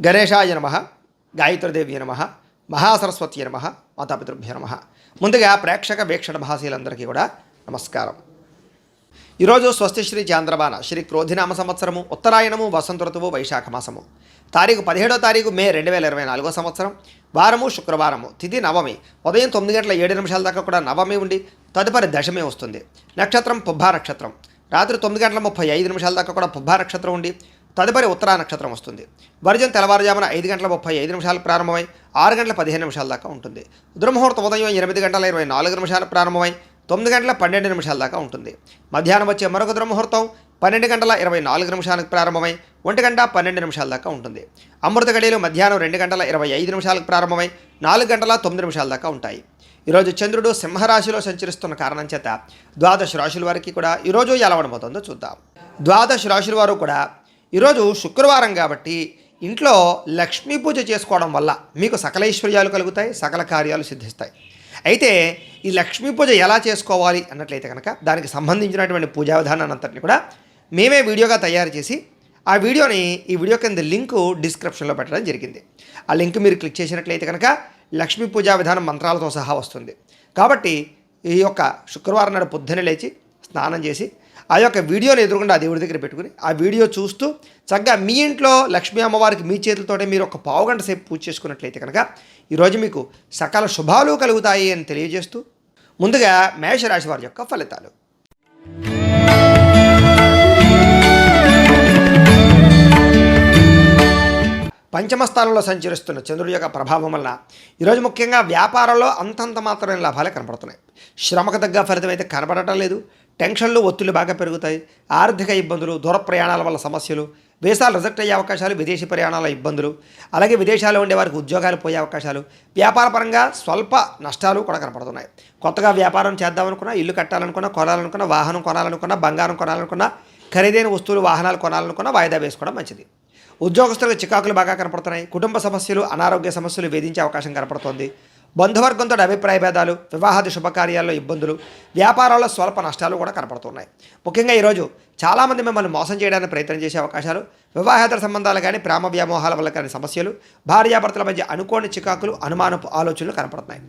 గణేశాయ నమః, గాయత్రీదేవి నమః, మహాసరస్వతి నమః, మాతాపితృభ్యో నమః. ముందుగా ప్రేక్షక వీక్షణ భాషలందరికీ కూడా నమస్కారం. ఈరోజు స్వస్తి శ్రీ చాంద్రమాన శ్రీ క్రోధినామ సంవత్సరము, ఉత్తరాయణము, వసంత ఋతువు, వైశాఖ మాసము, తారీఖు 17వ తారీఖు మే 2024 సంవత్సరం, వారము శుక్రవారము, తిథి నవమి, ఉదయం 9:07 దాకా కూడా నవమి ఉండి తదుపరి దశమి వస్తుంది. నక్షత్రం పుబ్బా నక్షత్రం, రాత్రి 9:35 దాకా కూడా పుబ్బా నక్షత్రం ఉండి తదుపరి ఉత్తరా నక్షత్రం వస్తుంది. వర్జం తెల్లవారుజామున 5:35 ప్రారంభమై 6:15 దాకా ఉంటుంది. దుర్ముహూర్తం ఉదయం 8:24 ప్రారంభమై 9:12 దాకా ఉంటుంది. మధ్యాహ్నం వచ్చే మరొక దుర్ముహూర్తం 12:24 ప్రారంభమై 1:12 దాకా ఉంటుంది. అమృత గడియలు మధ్యాహ్నం 2:25 ప్రారంభమై 4:09 దాకా ఉంటాయి. ఈరోజు చంద్రుడు సింహరాశిలో సంచరిస్తున్న కారణం చేత ద్వాదశ రాశుల వారికి కూడా ఈరోజు ఎలా ఉండబోతుందో చూద్దాం. ద్వాదశ రాశుల వారు కూడా ఈరోజు శుక్రవారం కాబట్టి ఇంట్లో లక్ష్మీ పూజ చేసుకోవడం వల్ల మీకు సకల ఐశ్వర్యాలు కలుగుతాయి, సకల కార్యాలు సిద్ధిస్తాయి. అయితే ఈ లక్ష్మీ పూజ ఎలా చేసుకోవాలి అన్నట్లయితే కనుక దానికి సంబంధించినటువంటి పూజా విధానాన్ని అంతటిని కూడా మేమే వీడియోగా తయారు చేసి ఆ వీడియోని ఈ వీడియో కింద లింకు డిస్క్రిప్షన్లో పెట్టడం జరిగింది. ఆ లింక్ మీరు క్లిక్ చేసినట్లయితే కనుక లక్ష్మీ పూజా విధానం మంత్రాలతో సహా వస్తుంది. కాబట్టి ఈ యొక్క శుక్రవారం నాడు పొద్దున్నే లేచి స్నానం చేసి ఆ యొక్క వీడియోని ఎదురుకుండా ఆ దేవుడి దగ్గర పెట్టుకుని ఆ వీడియో చూస్తూ చక్కగా మీ ఇంట్లో లక్ష్మీ అమ్మవారికి మీ చేతులతోటే మీరు ఒక పావుగంట సేపు పూజ చేసుకున్నట్లయితే కనుక ఈరోజు మీకు సకల శుభాలు కలుగుతాయి అని తెలియజేస్తూ ముందుగా మేషరాశి వారి యొక్క ఫలితాలు. పంచమ స్థానంలో సంచరిస్తున్న చంద్రుడి యొక్క ప్రభావం వలన ఈరోజు ముఖ్యంగా వ్యాపారంలో అంతంత మాత్రమే లాభాలే కనపడుతున్నాయి. శ్రమకు తగ్గ ఫలితం అయితే కనపడటం లేదు. టెన్షన్లు, ఒత్తిళ్లు బాగా పెరుగుతాయి. ఆర్థిక ఇబ్బందులు, దూర ప్రయాణాల వల్ల సమస్యలు, వీసాలు రిజెక్ట్ అయ్యే అవకాశాలు, విదేశీ ప్రయాణాల ఇబ్బందులు, అలాగే విదేశాల్లో ఉండే వారికి ఉద్యోగాలు పోయే అవకాశాలు, వ్యాపారపరంగా స్వల్ప నష్టాలు కూడా కనపడుతున్నాయి. కొత్తగా వ్యాపారం చేద్దామనుకున్నా, ఇల్లు కట్టాలనుకున్నా, కొనాలనుకున్నా, వాహనం కొనాలనుకున్నా, బంగారం కొనాలనుకున్నా, ఖరీదైన వస్తువులు వాహనాలు కొనాలనుకున్నా వాయిదా వేసుకోవడం మంచిది. ఉద్యోగస్తులకు చికాకులు బాగా కనపడుతున్నాయి. కుటుంబ సమస్యలు, అనారోగ్య సమస్యలు వేధించే అవకాశం కనపడుతోంది. బంధువర్గంతో అభిప్రాయ భేదాలు, వివాహాది శుభకార్యాల్లో ఇబ్బందులు, వ్యాపారాల్లో స్వల్ప నష్టాలు కూడా కనపడుతున్నాయి. ముఖ్యంగా ఈరోజు చాలామంది మిమ్మల్ని మోసం చేయడానికి ప్రయత్నం చేసే అవకాశాలు, వివాహేతర సంబంధాలు కానీ, ప్రేమ వ్యామోహాల వల్ల కానీ సమస్యలు, భార్యాభర్తల మధ్య అనుకోని చికాకులు, అనుమానపు ఆలోచనలు కనపడుతున్నాయి.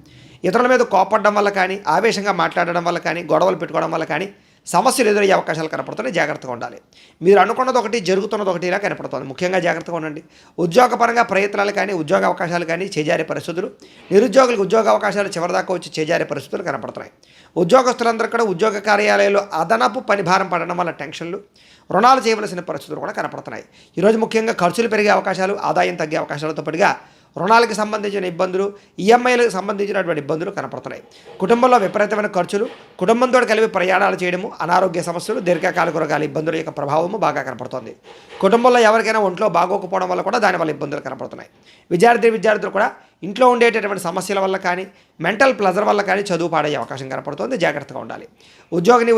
ఇతరుల మీద కోపడడం వల్ల కానీ, ఆవేశంగా మాట్లాడడం వల్ల కానీ, గొడవలు పెట్టుకోవడం వల్ల కానీ సమస్యలు ఎదురయ్యే అవకాశాలు కనపడుతున్నాయి. జాగ్రత్తగా ఉండాలి. మీరు అనుకున్నది ఒకటి, జరుగుతున్నది ఒకటి ఇలా కనపడుతుంది. ముఖ్యంగా జాగ్రత్తగా ఉండండి. ఉద్యోగపరంగా ప్రయత్నాలు కానీ, ఉద్యోగ అవకాశాలు కానీ చేజారే పరిస్థితులు, నిరుద్యోగులకు ఉద్యోగ అవకాశాలు చివరిదాకా వచ్చి చేజారే పరిస్థితులు కనపడుతున్నాయి. ఉద్యోగస్తులందరూ కూడా ఉద్యోగ కార్యాలయాల్లో అదనపు పని భారం పడడం వల్ల టెన్షన్లు, రుణాలు చేయవలసిన పరిస్థితులు కూడా కనపడుతున్నాయి. ఈరోజు ముఖ్యంగా ఖర్చులు పెరిగే అవకాశాలు, ఆదాయం తగ్గే అవకాశాలతో పాటుగా రుణాలకు సంబంధించిన ఇబ్బందులు, ఈఎంఐలకు సంబంధించినటువంటి ఇబ్బందులు కనపడుతున్నాయి. కుటుంబంలో విపరీతమైన ఖర్చులు, కుటుంబంతో కలిపి ప్రయాణాలు చేయడము, అనారోగ్య సమస్యలు, దీర్ఘకాలిక రోగాల ఇబ్బందుల యొక్క ప్రభావము బాగా కనపడుతుంది. కుటుంబంలో ఎవరికైనా ఒంట్లో బాగోకపోవడం వల్ల కూడా దానివల్ల ఇబ్బందులు కనపడుతున్నాయి. విద్యార్థులు కూడా ఇంట్లో ఉండేటటువంటి సమస్యల వల్ల కానీ, మెంటల్ ప్లెజర్ వల్ల కానీ చదువు పాడయ్యే అవకాశం కనపడుతుంది. జాగ్రత్తగా ఉండాలి.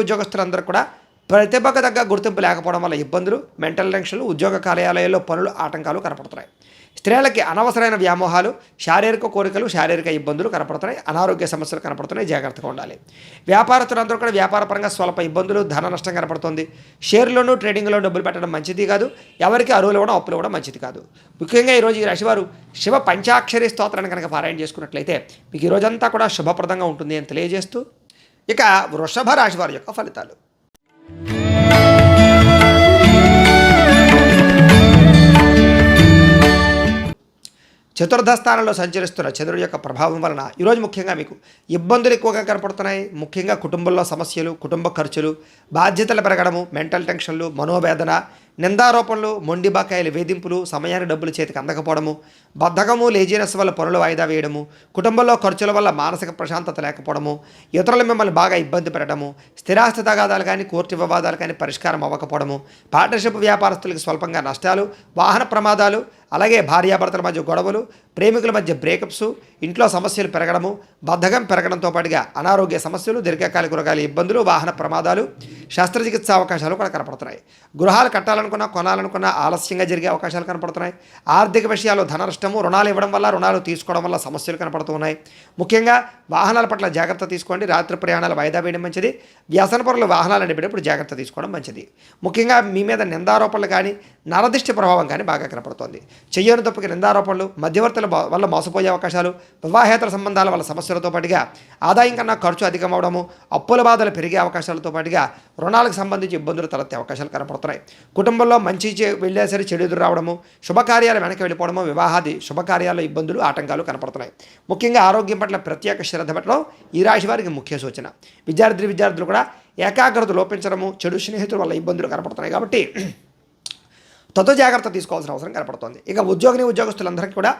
ఉద్యోగస్తులందరూ కూడా ప్రతిభకు తగ్గ గుర్తింపు లేకపోవడం వల్ల ఇబ్బందులు, మెంటల్ టెన్షన్లు, ఉద్యోగ కార్యాలయాల్లో పనులు, ఆటంకాలు కనపడుతున్నాయి. స్త్రీలకి అనవసరమైన వ్యామోహాలు, శారీరక కోరికలు, శారీరక ఇబ్బందులు కనపడుతున్నాయి. అనారోగ్య సమస్యలు కనపడుతున్నాయి. జాగ్రత్తగా ఉండాలి. వ్యాపారస్తులందరూ కూడా వ్యాపారపరంగా స్వల్ప ఇబ్బందులు, ధన నష్టం కనపడుతుంది. షేర్లోనూ, ట్రేడింగ్లో డబ్బులు పెట్టడం మంచిది కాదు. ఎవరికి అరువులు ఇవ్వడం, అప్పులు ఇవ్వడం మంచిది కాదు. ముఖ్యంగా ఈరోజు ఈ రాశివారు శివ పంచాక్షరి స్తోత్రాన్ని కనుక పారాయణ చేసుకున్నట్లయితే మీకు ఈ రోజంతా కూడా శుభప్రదంగా ఉంటుంది అని తెలియజేస్తూ ఇక వృషభ రాశి వారి యొక్క ఫలితాలు. చతుర్థ స్థానంలో సంచరిస్తున్న చంద్రుడి యొక్క ప్రభావం వలన ఈరోజు ముఖ్యంగా మీకు ఇబ్బందులు ఎక్కువగా కనపడుతున్నాయి. ముఖ్యంగా కుటుంబంలో సమస్యలు, కుటుంబ ఖర్చులు, బాధ్యతలు పెరగడము, మెంటల్ టెన్షన్లు, మనోవేదన, నిందారోపణలు, మొండి బకాయిల వేధింపులు, సమయానికి డబ్బులు చేతికి అందకపోవడము, బద్ధకము, లేజినెస్ వల్ల పనులు వాయిదా వేయడము, కుటుంబంలో ఖర్చుల వల్ల మానసిక ప్రశాంతత లేకపోవడము, ఇతరులు మిమ్మల్ని బాగా ఇబ్బంది పెట్టడము, స్థిరాస్తి తగాదాలు కానీ, కోర్టు వివాదాలు కానీ పరిష్కారం అవ్వకపోవడము, పార్ట్నర్షిప్ వ్యాపారస్తులకు స్వల్పంగా నష్టాలు, వాహన ప్రమాదాలు, అలాగే భార్యాభర్తల మధ్య గొడవలు, ప్రేమికుల మధ్య బ్రేకప్స్, ఇంట్లో సమస్యలు పెరగడము, బద్ధకం పెరగడంతో పాటుగా అనారోగ్య సమస్యలు, దీర్ఘకాలిక రోగాల ఇబ్బందులు, వాహన ప్రమాదాలు, శస్త్రచికిత్స అవకాశాలు కూడా కనపడుతున్నాయి. గృహాలు కట్టాలనుకున్నా, కొనాలనుకున్నా ఆలస్యంగా జరిగే అవకాశాలు కనపడుతున్నాయి. ఆర్థిక విషయాల్లో ధన నష్టము, రుణాలు ఇవ్వడం వల్ల, రుణాలు తీసుకోవడం వల్ల సమస్యలు కనపడుతున్నాయి. ముఖ్యంగా వాహనాల పట్ల జాగ్రత్త తీసుకోండి. రాత్రి ప్రయాణాలు వాయిదా వేయడం మంచిది. వ్యసనపరులు వాహనాలు నడిపేటప్పుడు జాగ్రత్త తీసుకోవడం మంచిది. ముఖ్యంగా మీ మీద నిందారోపణలు కానీ, నరదిష్టి ప్రభావం కానీ బాగా కనపడుతోంది. చెయ్యని తప్పుకి నిందారోపణలు, మధ్యవర్తుల వల్ల మోసపోయే అవకాశాలు, వివాహేతర సంబంధాల వల్ల సమస్యలతో పాటుగా ఆదాయం కన్నా ఖర్చు అధికమవడము, అప్పుల బాధలు పెరిగే అవకాశాలతో పాటుగా రుణాలకు సంబంధించి ఇబ్బందులు తలెత్తే అవకాశాలు కనపడుతున్నాయి. కుటుంబంలో మంచి వెళ్ళే సరే చెడు ఎదురు రావడము, శుభకార్యాలు వెనక్కి వెళ్ళిపోవడము, వివాహాది శుభకార్యాల్లో ఇబ్బందులు ఆటంకాలు కనపడుతున్నాయి. ముఖ్యంగా ఆరోగ్యం పట్ల ప్రత్యేక శ్రద్ధ పెట్టడం ఈ రాశి వారికి ముఖ్య సూచన. విద్యార్థులు కూడా ఏకాగ్రత లోపించడము, చెడు స్నేహితుల వల్ల ఇబ్బందులు కనపడుతున్నాయి కాబట్టి జాగ్రత్త తీసుకోవాల్సిన అవసరం కనపడుతోంది. ఇక ఉద్యోగస్తులందరికీ కూడా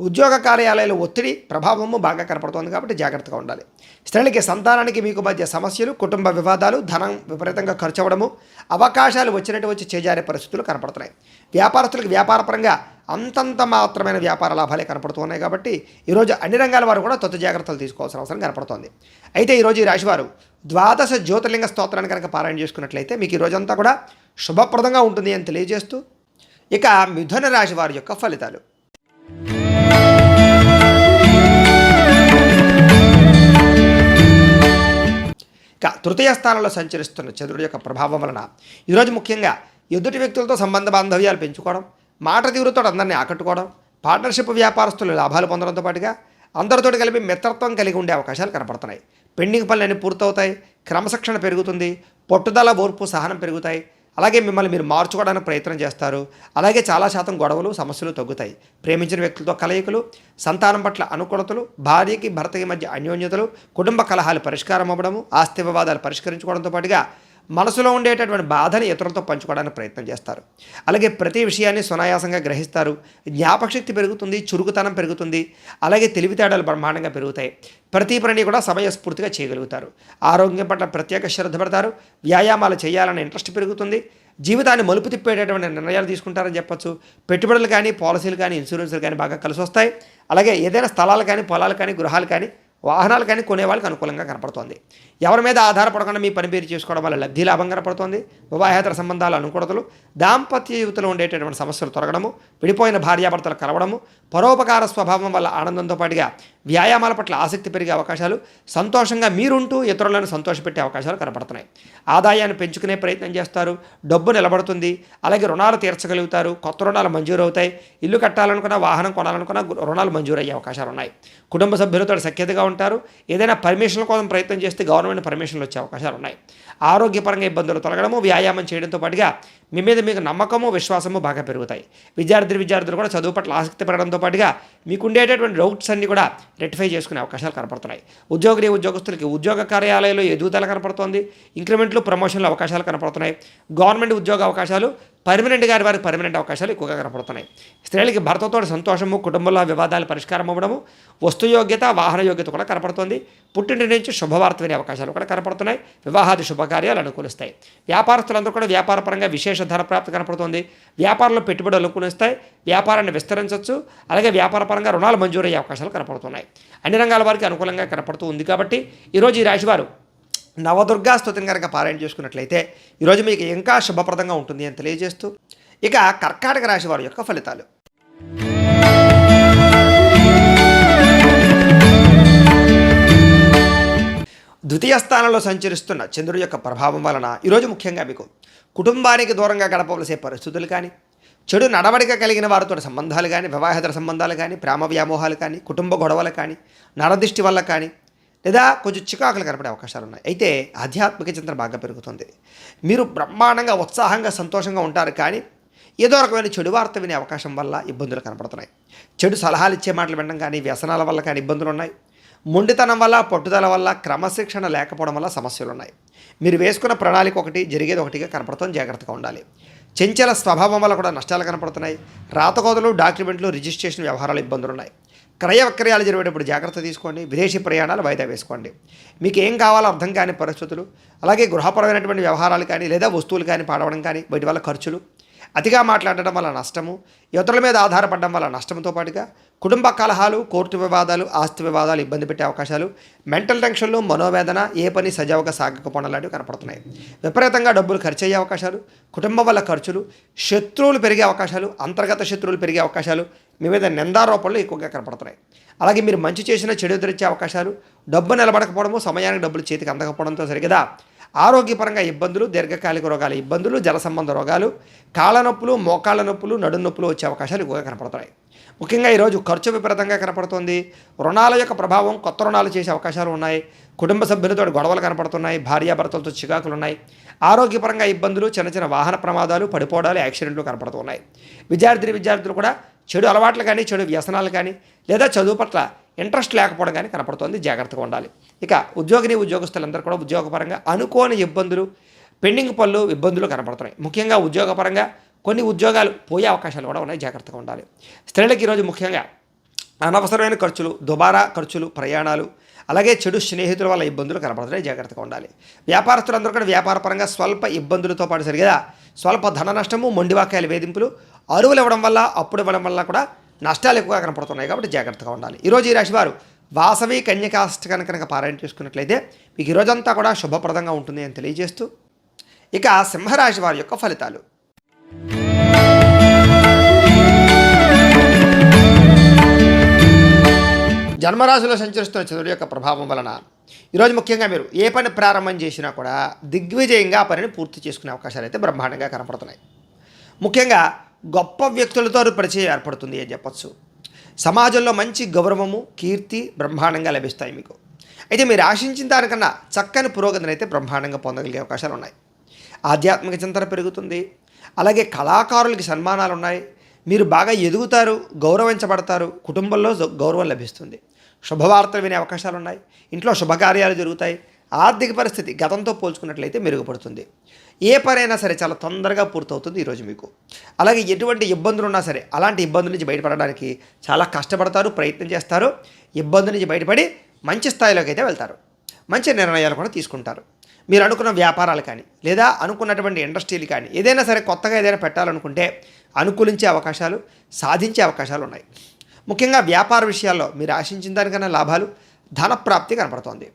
ఉద్యోగ కార్యాలయాల ఒత్తిడి ప్రభావము బాగా కనపడుతోంది కాబట్టి జాగ్రత్తగా ఉండాలి. స్త్రీలకి సంతానానికి మీకు మధ్య సమస్యలు, కుటుంబ వివాదాలు, ధనం విపరీతంగా ఖర్చు అవ్వడము, అవకాశాలు వచ్చి చేజారే పరిస్థితులు కనపడుతున్నాయి. వ్యాపారస్తులకు వ్యాపారపరంగా అంతంత మాత్రమైన వ్యాపార లాభాలే కనపడుతున్నాయి కాబట్టి ఈరోజు అన్ని రంగాల వారు కూడా జాగ్రత్తలు తీసుకోవాల్సిన అవసరం కనపడుతోంది. అయితే ఈరోజు ఈ రాశివారు ద్వాదశ జ్యోతిర్లింగ స్తోత్రాన్ని కనుక పారాయణ చేసుకున్నట్లయితే మీకు ఈ రోజంతా కూడా శుభప్రదంగా ఉంటుంది అని తెలియజేస్తూ ఇక మిథున రాశి వారి యొక్క ఫలితాలు. ఇక తృతీయ స్థానంలో సంచరిస్తున్న చంద్రుడి యొక్క ప్రభావం వలన ఈరోజు ముఖ్యంగా ఎదుటి వ్యక్తులతో సంబంధ బాంధవ్యాలు పెంచుకోవడం, మాట తీరుతో అందరినీ ఆకట్టుకోవడం, పార్ట్నర్షిప్ వ్యాపారస్తులు లాభాలు పొందడంతో పాటుగా అందరితో కలిపి మిత్రత్వం కలిగి ఉండే అవకాశాలు కనపడుతున్నాయి. పెండింగ్ పనులన్నీ పూర్తవుతాయి, క్రమశిక్షణ పెరుగుతుంది, పట్టుదల, ఓర్పు, సహనం పెరుగుతాయి. అలాగే మిమ్మల్ని మీరు మార్చుకోవడానికి ప్రయత్నం చేస్తారు. అలాగే చాలా శాతం గొడవలు, సమస్యలు తగ్గుతాయి. ప్రేమించిన వ్యక్తులతో కలయికలు, సంతానం పట్ల అనుకూలతలు, భార్యకి భర్తకి మధ్య అన్యోన్యతలు, కుటుంబ కలహాలు పరిష్కారం అవ్వడము, ఆస్తి వివాదాలు పరిష్కరించుకోవడంతో పాటుగా మనసులో ఉండేటటువంటి బాధని ఇతరులతో పంచుకోవడానికి ప్రయత్నం చేస్తారు. అలాగే ప్రతి విషయాన్ని సునాయాసంగా గ్రహిస్తారు. జ్ఞాపకశక్తి పెరుగుతుంది, చురుకుతనం పెరుగుతుంది. అలాగే తెలివితేడాలు బ్రహ్మాండంగా పెరుగుతాయి. ప్రతి పనిని కూడా సమయస్ఫూర్తిగా చేయగలుగుతారు. ఆరోగ్యం పట్ల ప్రత్యేక శ్రద్ధ పెడతారు. వ్యాయామాలు చేయాలనే ఇంట్రెస్ట్ పెరుగుతుంది. జీవితాన్ని మలుపు తిప్పేటటువంటి నిర్ణయాలు తీసుకుంటారని చెప్పొచ్చు. పెట్టుబడులు కానీ, పాలసీలు కానీ, ఇన్సూరెన్స్లు కానీ బాగా కలిసి వస్తాయి. అలాగే ఏదైనా స్థలాలు కానీ, పొలాలు కానీ, గృహాలు కానీ, వాహనాలు కానీ కొనేవాళ్ళకి అనుకూలంగా కనపడుతోంది. ఎవరి మీద ఆధారపడకుండా మీ పని పేరు చేసుకోవడం వల్ల లబ్ధి లాభం కనపడుతోంది. వివాహేతర సంబంధాలు అనుకూలతలు, దాంపత్య జీవితంలో ఉండేటటువంటి సమస్యలు తొలగడము, విడిపోయిన భార్యాభర్తలు కలవడము, పరోపకార స్వభావం వల్ల ఆనందంతో పాటుగా వ్యాయామాల పట్ల ఆసక్తి పెరిగే అవకాశాలు, సంతోషంగా మీరుంటూ ఇతరులను సంతోషపెట్టే అవకాశాలు కనపడుతున్నాయి. ఆదాయాన్ని పెంచుకునే ప్రయత్నం చేస్తారు. డబ్బు నిలబడుతుంది. అలాగే రుణాలు తీర్చగలుగుతారు. కొత్త రుణాలు మంజూరు అవుతాయి. ఇల్లు కట్టాలనుకున్నా, వాహనం కొనాలనుకున్నా రుణాలు మంజూరు అయ్యే అవకాశాలు ఉన్నాయి. కుటుంబ సభ్యులతో సఖ్యతగా ఉంటారు. ఏదైనా పర్మిషన్ల కోసం ప్రయత్నం చేస్తే గవర్నమెంట్ పర్మిషన్లు వచ్చే అవకాశాలు ఉన్నాయి. ఆరోగ్యపరంగా ఇబ్బందులు తొలగడము, వ్యాయామం చేయడంతో పాటుగా మీ మీద మీకు నమ్మకము, విశ్వాసము బాగా పెరుగుతాయి. విద్యార్థులు కూడా చదువు పట్ల ఆసక్తి పెరగడంతో పాటుగా మీకు ఉండేటటువంటి డౌట్స్ అన్ని కూడా రెక్టిఫై చేసుకునే అవకాశాలు కనపడుతున్నాయి. ఉద్యోగస్తులకి ఉద్యోగ కార్యాలయంలో ఎదుగుదల కనపడుతోంది. ఇంక్రిమెంట్లు, ప్రమోషన్లు అవకాశాలు కనపడుతున్నాయి. గవర్నమెంట్ ఉద్యోగ అవకాశాలు, వారికి పర్మనెంట్ అవకాశాలు ఎక్కువగా కనపడుతున్నాయి. స్త్రీలకి భర్తతో సంతోషము, కుటుంబంలో వివాదాలు పరిష్కారం అవ్వడము, వస్తుయోగ్యత, వాహన యోగ్యత కూడా కనపడుతుంది. పుట్టింటి నుంచి శుభవార్త వినే అవకాశాలు కూడా కనపడుతున్నాయి. వివాహాది శుభకార్యాలు అనుకూలిస్తాయి. వ్యాపారస్తులందరూ కూడా వ్యాపారపరంగా విశేష ధనప్రాప్తి కనపడుతుంది. వ్యాపారంలో పెట్టుబడులు అనుకూలిస్తాయి. వ్యాపారాన్ని విస్తరించవచ్చు. అలాగే వ్యాపారపరంగా రుణాలు మంజూరయ్యే అవకాశాలు కనపడుతున్నాయి. అన్ని రంగాల వారికి అనుకూలంగా కనపడుతూ ఉంది కాబట్టి ఈరోజు ఈ రాశివారు నవదుర్గా స్తుతిని కనుక పారాయణ చేసుకున్నట్లయితే ఈరోజు మీకు ఇంకా శుభప్రదంగా ఉంటుంది అని తెలియజేస్తూ ఇక కర్కాటక రాశి వారి యొక్క ఫలితాలు. ద్వితీయ స్థానంలో సంచరిస్తున్న చంద్రుడి యొక్క ప్రభావం వలన ఈరోజు ముఖ్యంగా మీకు కుటుంబానికి దూరంగా గడపవలసే పరిస్థితులు కానీ, చెడు నడవడిక కలిగిన వారితో సంబంధాలు కానీ, వివాహేతర సంబంధాలు కానీ, ప్రేమ వ్యామోహాలు కానీ, కుటుంబ గొడవలు కానీ, నరదిష్టి వల్ల కానీ, లేదా కొంచెం చికాకులు కనపడే అవకాశాలు ఉన్నాయి. అయితే ఆధ్యాత్మిక చింతన బాగా పెరుగుతుంది. మీరు బ్రహ్మాండంగా, ఉత్సాహంగా, సంతోషంగా ఉంటారు. కానీ ఏదో రకమైన చెడు వార్త వినే అవకాశం వల్ల ఇబ్బందులు కనపడుతున్నాయి. చెడు సలహాలు ఇచ్చే మాటలు వినడం కానీ, వ్యసనాల వల్ల కానీ ఇబ్బందులు ఉన్నాయి. మొండితనం వల్ల, పట్టుదల వల్ల, క్రమశిక్షణ లేకపోవడం వల్ల సమస్యలు ఉన్నాయి. మీరు వేసుకున్న ప్రణాళిక ఒకటి, జరిగేది ఒకటిగా కనపడుతుంది. జాగ్రత్తగా ఉండాలి. చంచల స్వభావం వల్ల కూడా నష్టాలు కనపడుతున్నాయి. రాతకోతలు, డాక్యుమెంట్లు, రిజిస్ట్రేషన్ వ్యవహారాలు ఇబ్బందులు ఉన్నాయి. క్రయ విక్రయాలు జరిగేటప్పుడు జాగ్రత్త తీసుకోండి. విదేశీ ప్రయాణాలు వాయిదా వేసుకోండి. మీకు ఏం కావాలో అర్థం కాని పరిస్థితులు, అలాగే గృహపరమైనటువంటి వ్యవహారాలు కానీ, లేదా వస్తువులు కానీ పాడవడం కానీ, వీటి వల్ల ఖర్చులు, అతిగా మాట్లాడడం వల్ల నష్టము, ఇతరుల మీద ఆధారపడడం వల్ల నష్టంతో పాటుగా కుటుంబ కలహాలు, కోర్టు వివాదాలు, ఆస్తి వివాదాలు ఇబ్బంది పెట్టే అవకాశాలు, మెంటల్ టెన్షన్లు, మనోవేదన, ఏ పని సజావుగా సాగకపోవడం లాంటివి కనపడుతున్నాయి. విపరీతంగా డబ్బులు ఖర్చు అయ్యే అవకాశాలు, కుటుంబం వల్ల ఖర్చులు, శత్రువులు పెరిగే అవకాశాలు, అంతర్గత శత్రువులు పెరిగే అవకాశాలు, మీ మీద నిందారోపణలు ఎక్కువగా కనపడుతున్నాయి. అలాగే మీరు మంచి చేసిన చెడు ఎదురిచ్చే అవకాశాలు, డబ్బు నిలబడకపోవడము, సమయానికి డబ్బులు చేతికి అందకపోవడంతో సరిగదా ఆరోగ్యపరంగా ఇబ్బందులు, దీర్ఘకాలిక రోగాల ఇబ్బందులు, జల సంబంధ రోగాలు, కాళ్ళ నొప్పులు, మోకాళ్ళ నొప్పులు, నడుం నొప్పులు వచ్చే అవకాశాలు ఎక్కువగా కనపడుతున్నాయి. ముఖ్యంగా ఈరోజు ఖర్చు విపరీతంగా కనపడుతుంది. రుణాల యొక్క ప్రభావం, కొత్త రుణాలు చేసే అవకాశాలు ఉన్నాయి. కుటుంబ సభ్యులతో గొడవలు కనపడుతున్నాయి. భార్యాభర్తలతో చికాకులు ఉన్నాయి. ఆరోగ్యపరంగా ఇబ్బందులు, చిన్న చిన్న వాహన ప్రమాదాలు, పడిపోవడాలు, యాక్సిడెంట్లు కనపడుతున్నాయి. విద్యార్థులు కూడా చెడు అలవాట్లు కానీ, చెడు వ్యసనాలు కానీ, లేదా చదువు పట్ల ఇంట్రెస్ట్ లేకపోవడం కానీ కనపడుతుంది. జాగ్రత్తగా ఉండాలి. ఇక ఉద్యోగస్తులందరూ కూడా ఉద్యోగపరంగా అనుకోని ఇబ్బందులు, పెండింగ్ పనులు, ఇబ్బందులు కనపడుతున్నాయి. ముఖ్యంగా ఉద్యోగపరంగా కొన్ని ఉద్యోగాలు పోయే అవకాశాలు కూడా ఉన్నాయి. జాగ్రత్తగా ఉండాలి. స్త్రీలకు ఈరోజు ముఖ్యంగా అనవసరమైన ఖర్చులు, దుబారా ఖర్చులు, ప్రయాణాలు, అలాగే చెడు స్నేహితుల వల్ల ఇబ్బందులు కనపడుతున్నాయి. జాగ్రత్తగా ఉండాలి. వ్యాపారస్తులందరూ కూడా వ్యాపారపరంగా స్వల్ప ఇబ్బందులతో పాటు సరిగా స్వల్ప ధన నష్టము, మొండివాక్యాల వేధింపులు, అరువులు ఇవ్వడం వల్ల, అప్పుడు ఇవ్వడం వల్ల కూడా నష్టాలు ఎక్కువగా కనపడుతున్నాయి. కాబట్టి జాగ్రత్తగా ఉండాలి. ఈరోజు ఈ రాశి వారు వాసవి కన్యకాష్టకాన్ని కనుక పారాయణ చేసుకున్నట్లయితే మీకు ఈరోజంతా కూడా శుభప్రదంగా ఉంటుంది అని తెలియజేస్తూ, ఇక సింహరాశి వారి యొక్క ఫలితాలు. జన్మరాశిలో సంచరిస్తున్న చంద్రుడి యొక్క ప్రభావం వలన ఈరోజు ముఖ్యంగా మీరు ఏ పని ప్రారంభం చేసినా కూడా దిగ్విజయంగా ఆ పనిని పూర్తి చేసుకునే అవకాశాలు అయితే బ్రహ్మాండంగా కనపడుతున్నాయి. ముఖ్యంగా గొప్ప వ్యక్తులతో పరిచయం ఏర్పడుతుంది అని చెప్పచ్చు. సమాజంలో మంచి గౌరవము, కీర్తి బ్రహ్మాండంగా లభిస్తాయి మీకు. అయితే మీరు ఆశించిన దానికన్నా చక్కని పురోగతిని అయితే బ్రహ్మాండంగా పొందగలిగే అవకాశాలు ఉన్నాయి. ఆధ్యాత్మిక చింతన పెరుగుతుంది. అలాగే కళాకారులకి సన్మానాలు ఉన్నాయి. మీరు బాగా ఎదుగుతారు, గౌరవించబడతారు. కుటుంబంలో గౌరవం లభిస్తుంది. శుభవార్తలు వినే అవకాశాలు ఉన్నాయి. ఇంట్లో శుభకార్యాలు జరుగుతాయి. ఆర్థిక పరిస్థితి గతంతో పోల్చుకున్నట్లయితే మెరుగుపడుతుంది. ఏ పనైనా సరే చాలా తొందరగా పూర్తవుతుంది ఈరోజు మీకు. అలాగే ఎటువంటి ఇబ్బందులు ఉన్నా సరే అలాంటి ఇబ్బందుల నుంచి బయటపడడానికి చాలా కష్టపడతారు, ప్రయత్నం చేస్తారు. ఇబ్బందుల నుంచి బయటపడి మంచి స్థాయిలోకి అయితే వెళ్తారు. మంచి నిర్ణయాలు కూడా తీసుకుంటారు. మీరు అనుకున్న వ్యాపారాలు కానీ, లేదా అనుకున్నటువంటి ఇండస్ట్రీలు కానీ, ఏదైనా సరే కొత్తగా ఏదైనా పెట్టాలనుకుంటే అనుకూలించే అవకాశాలు, సాధించే అవకాశాలు ఉన్నాయి. ముఖ్యంగా వ్యాపార విషయాల్లో మీరు ఆశించిన దానికన్నా లాభాలు, ధనప్రాప్తి కనపడుతోంది.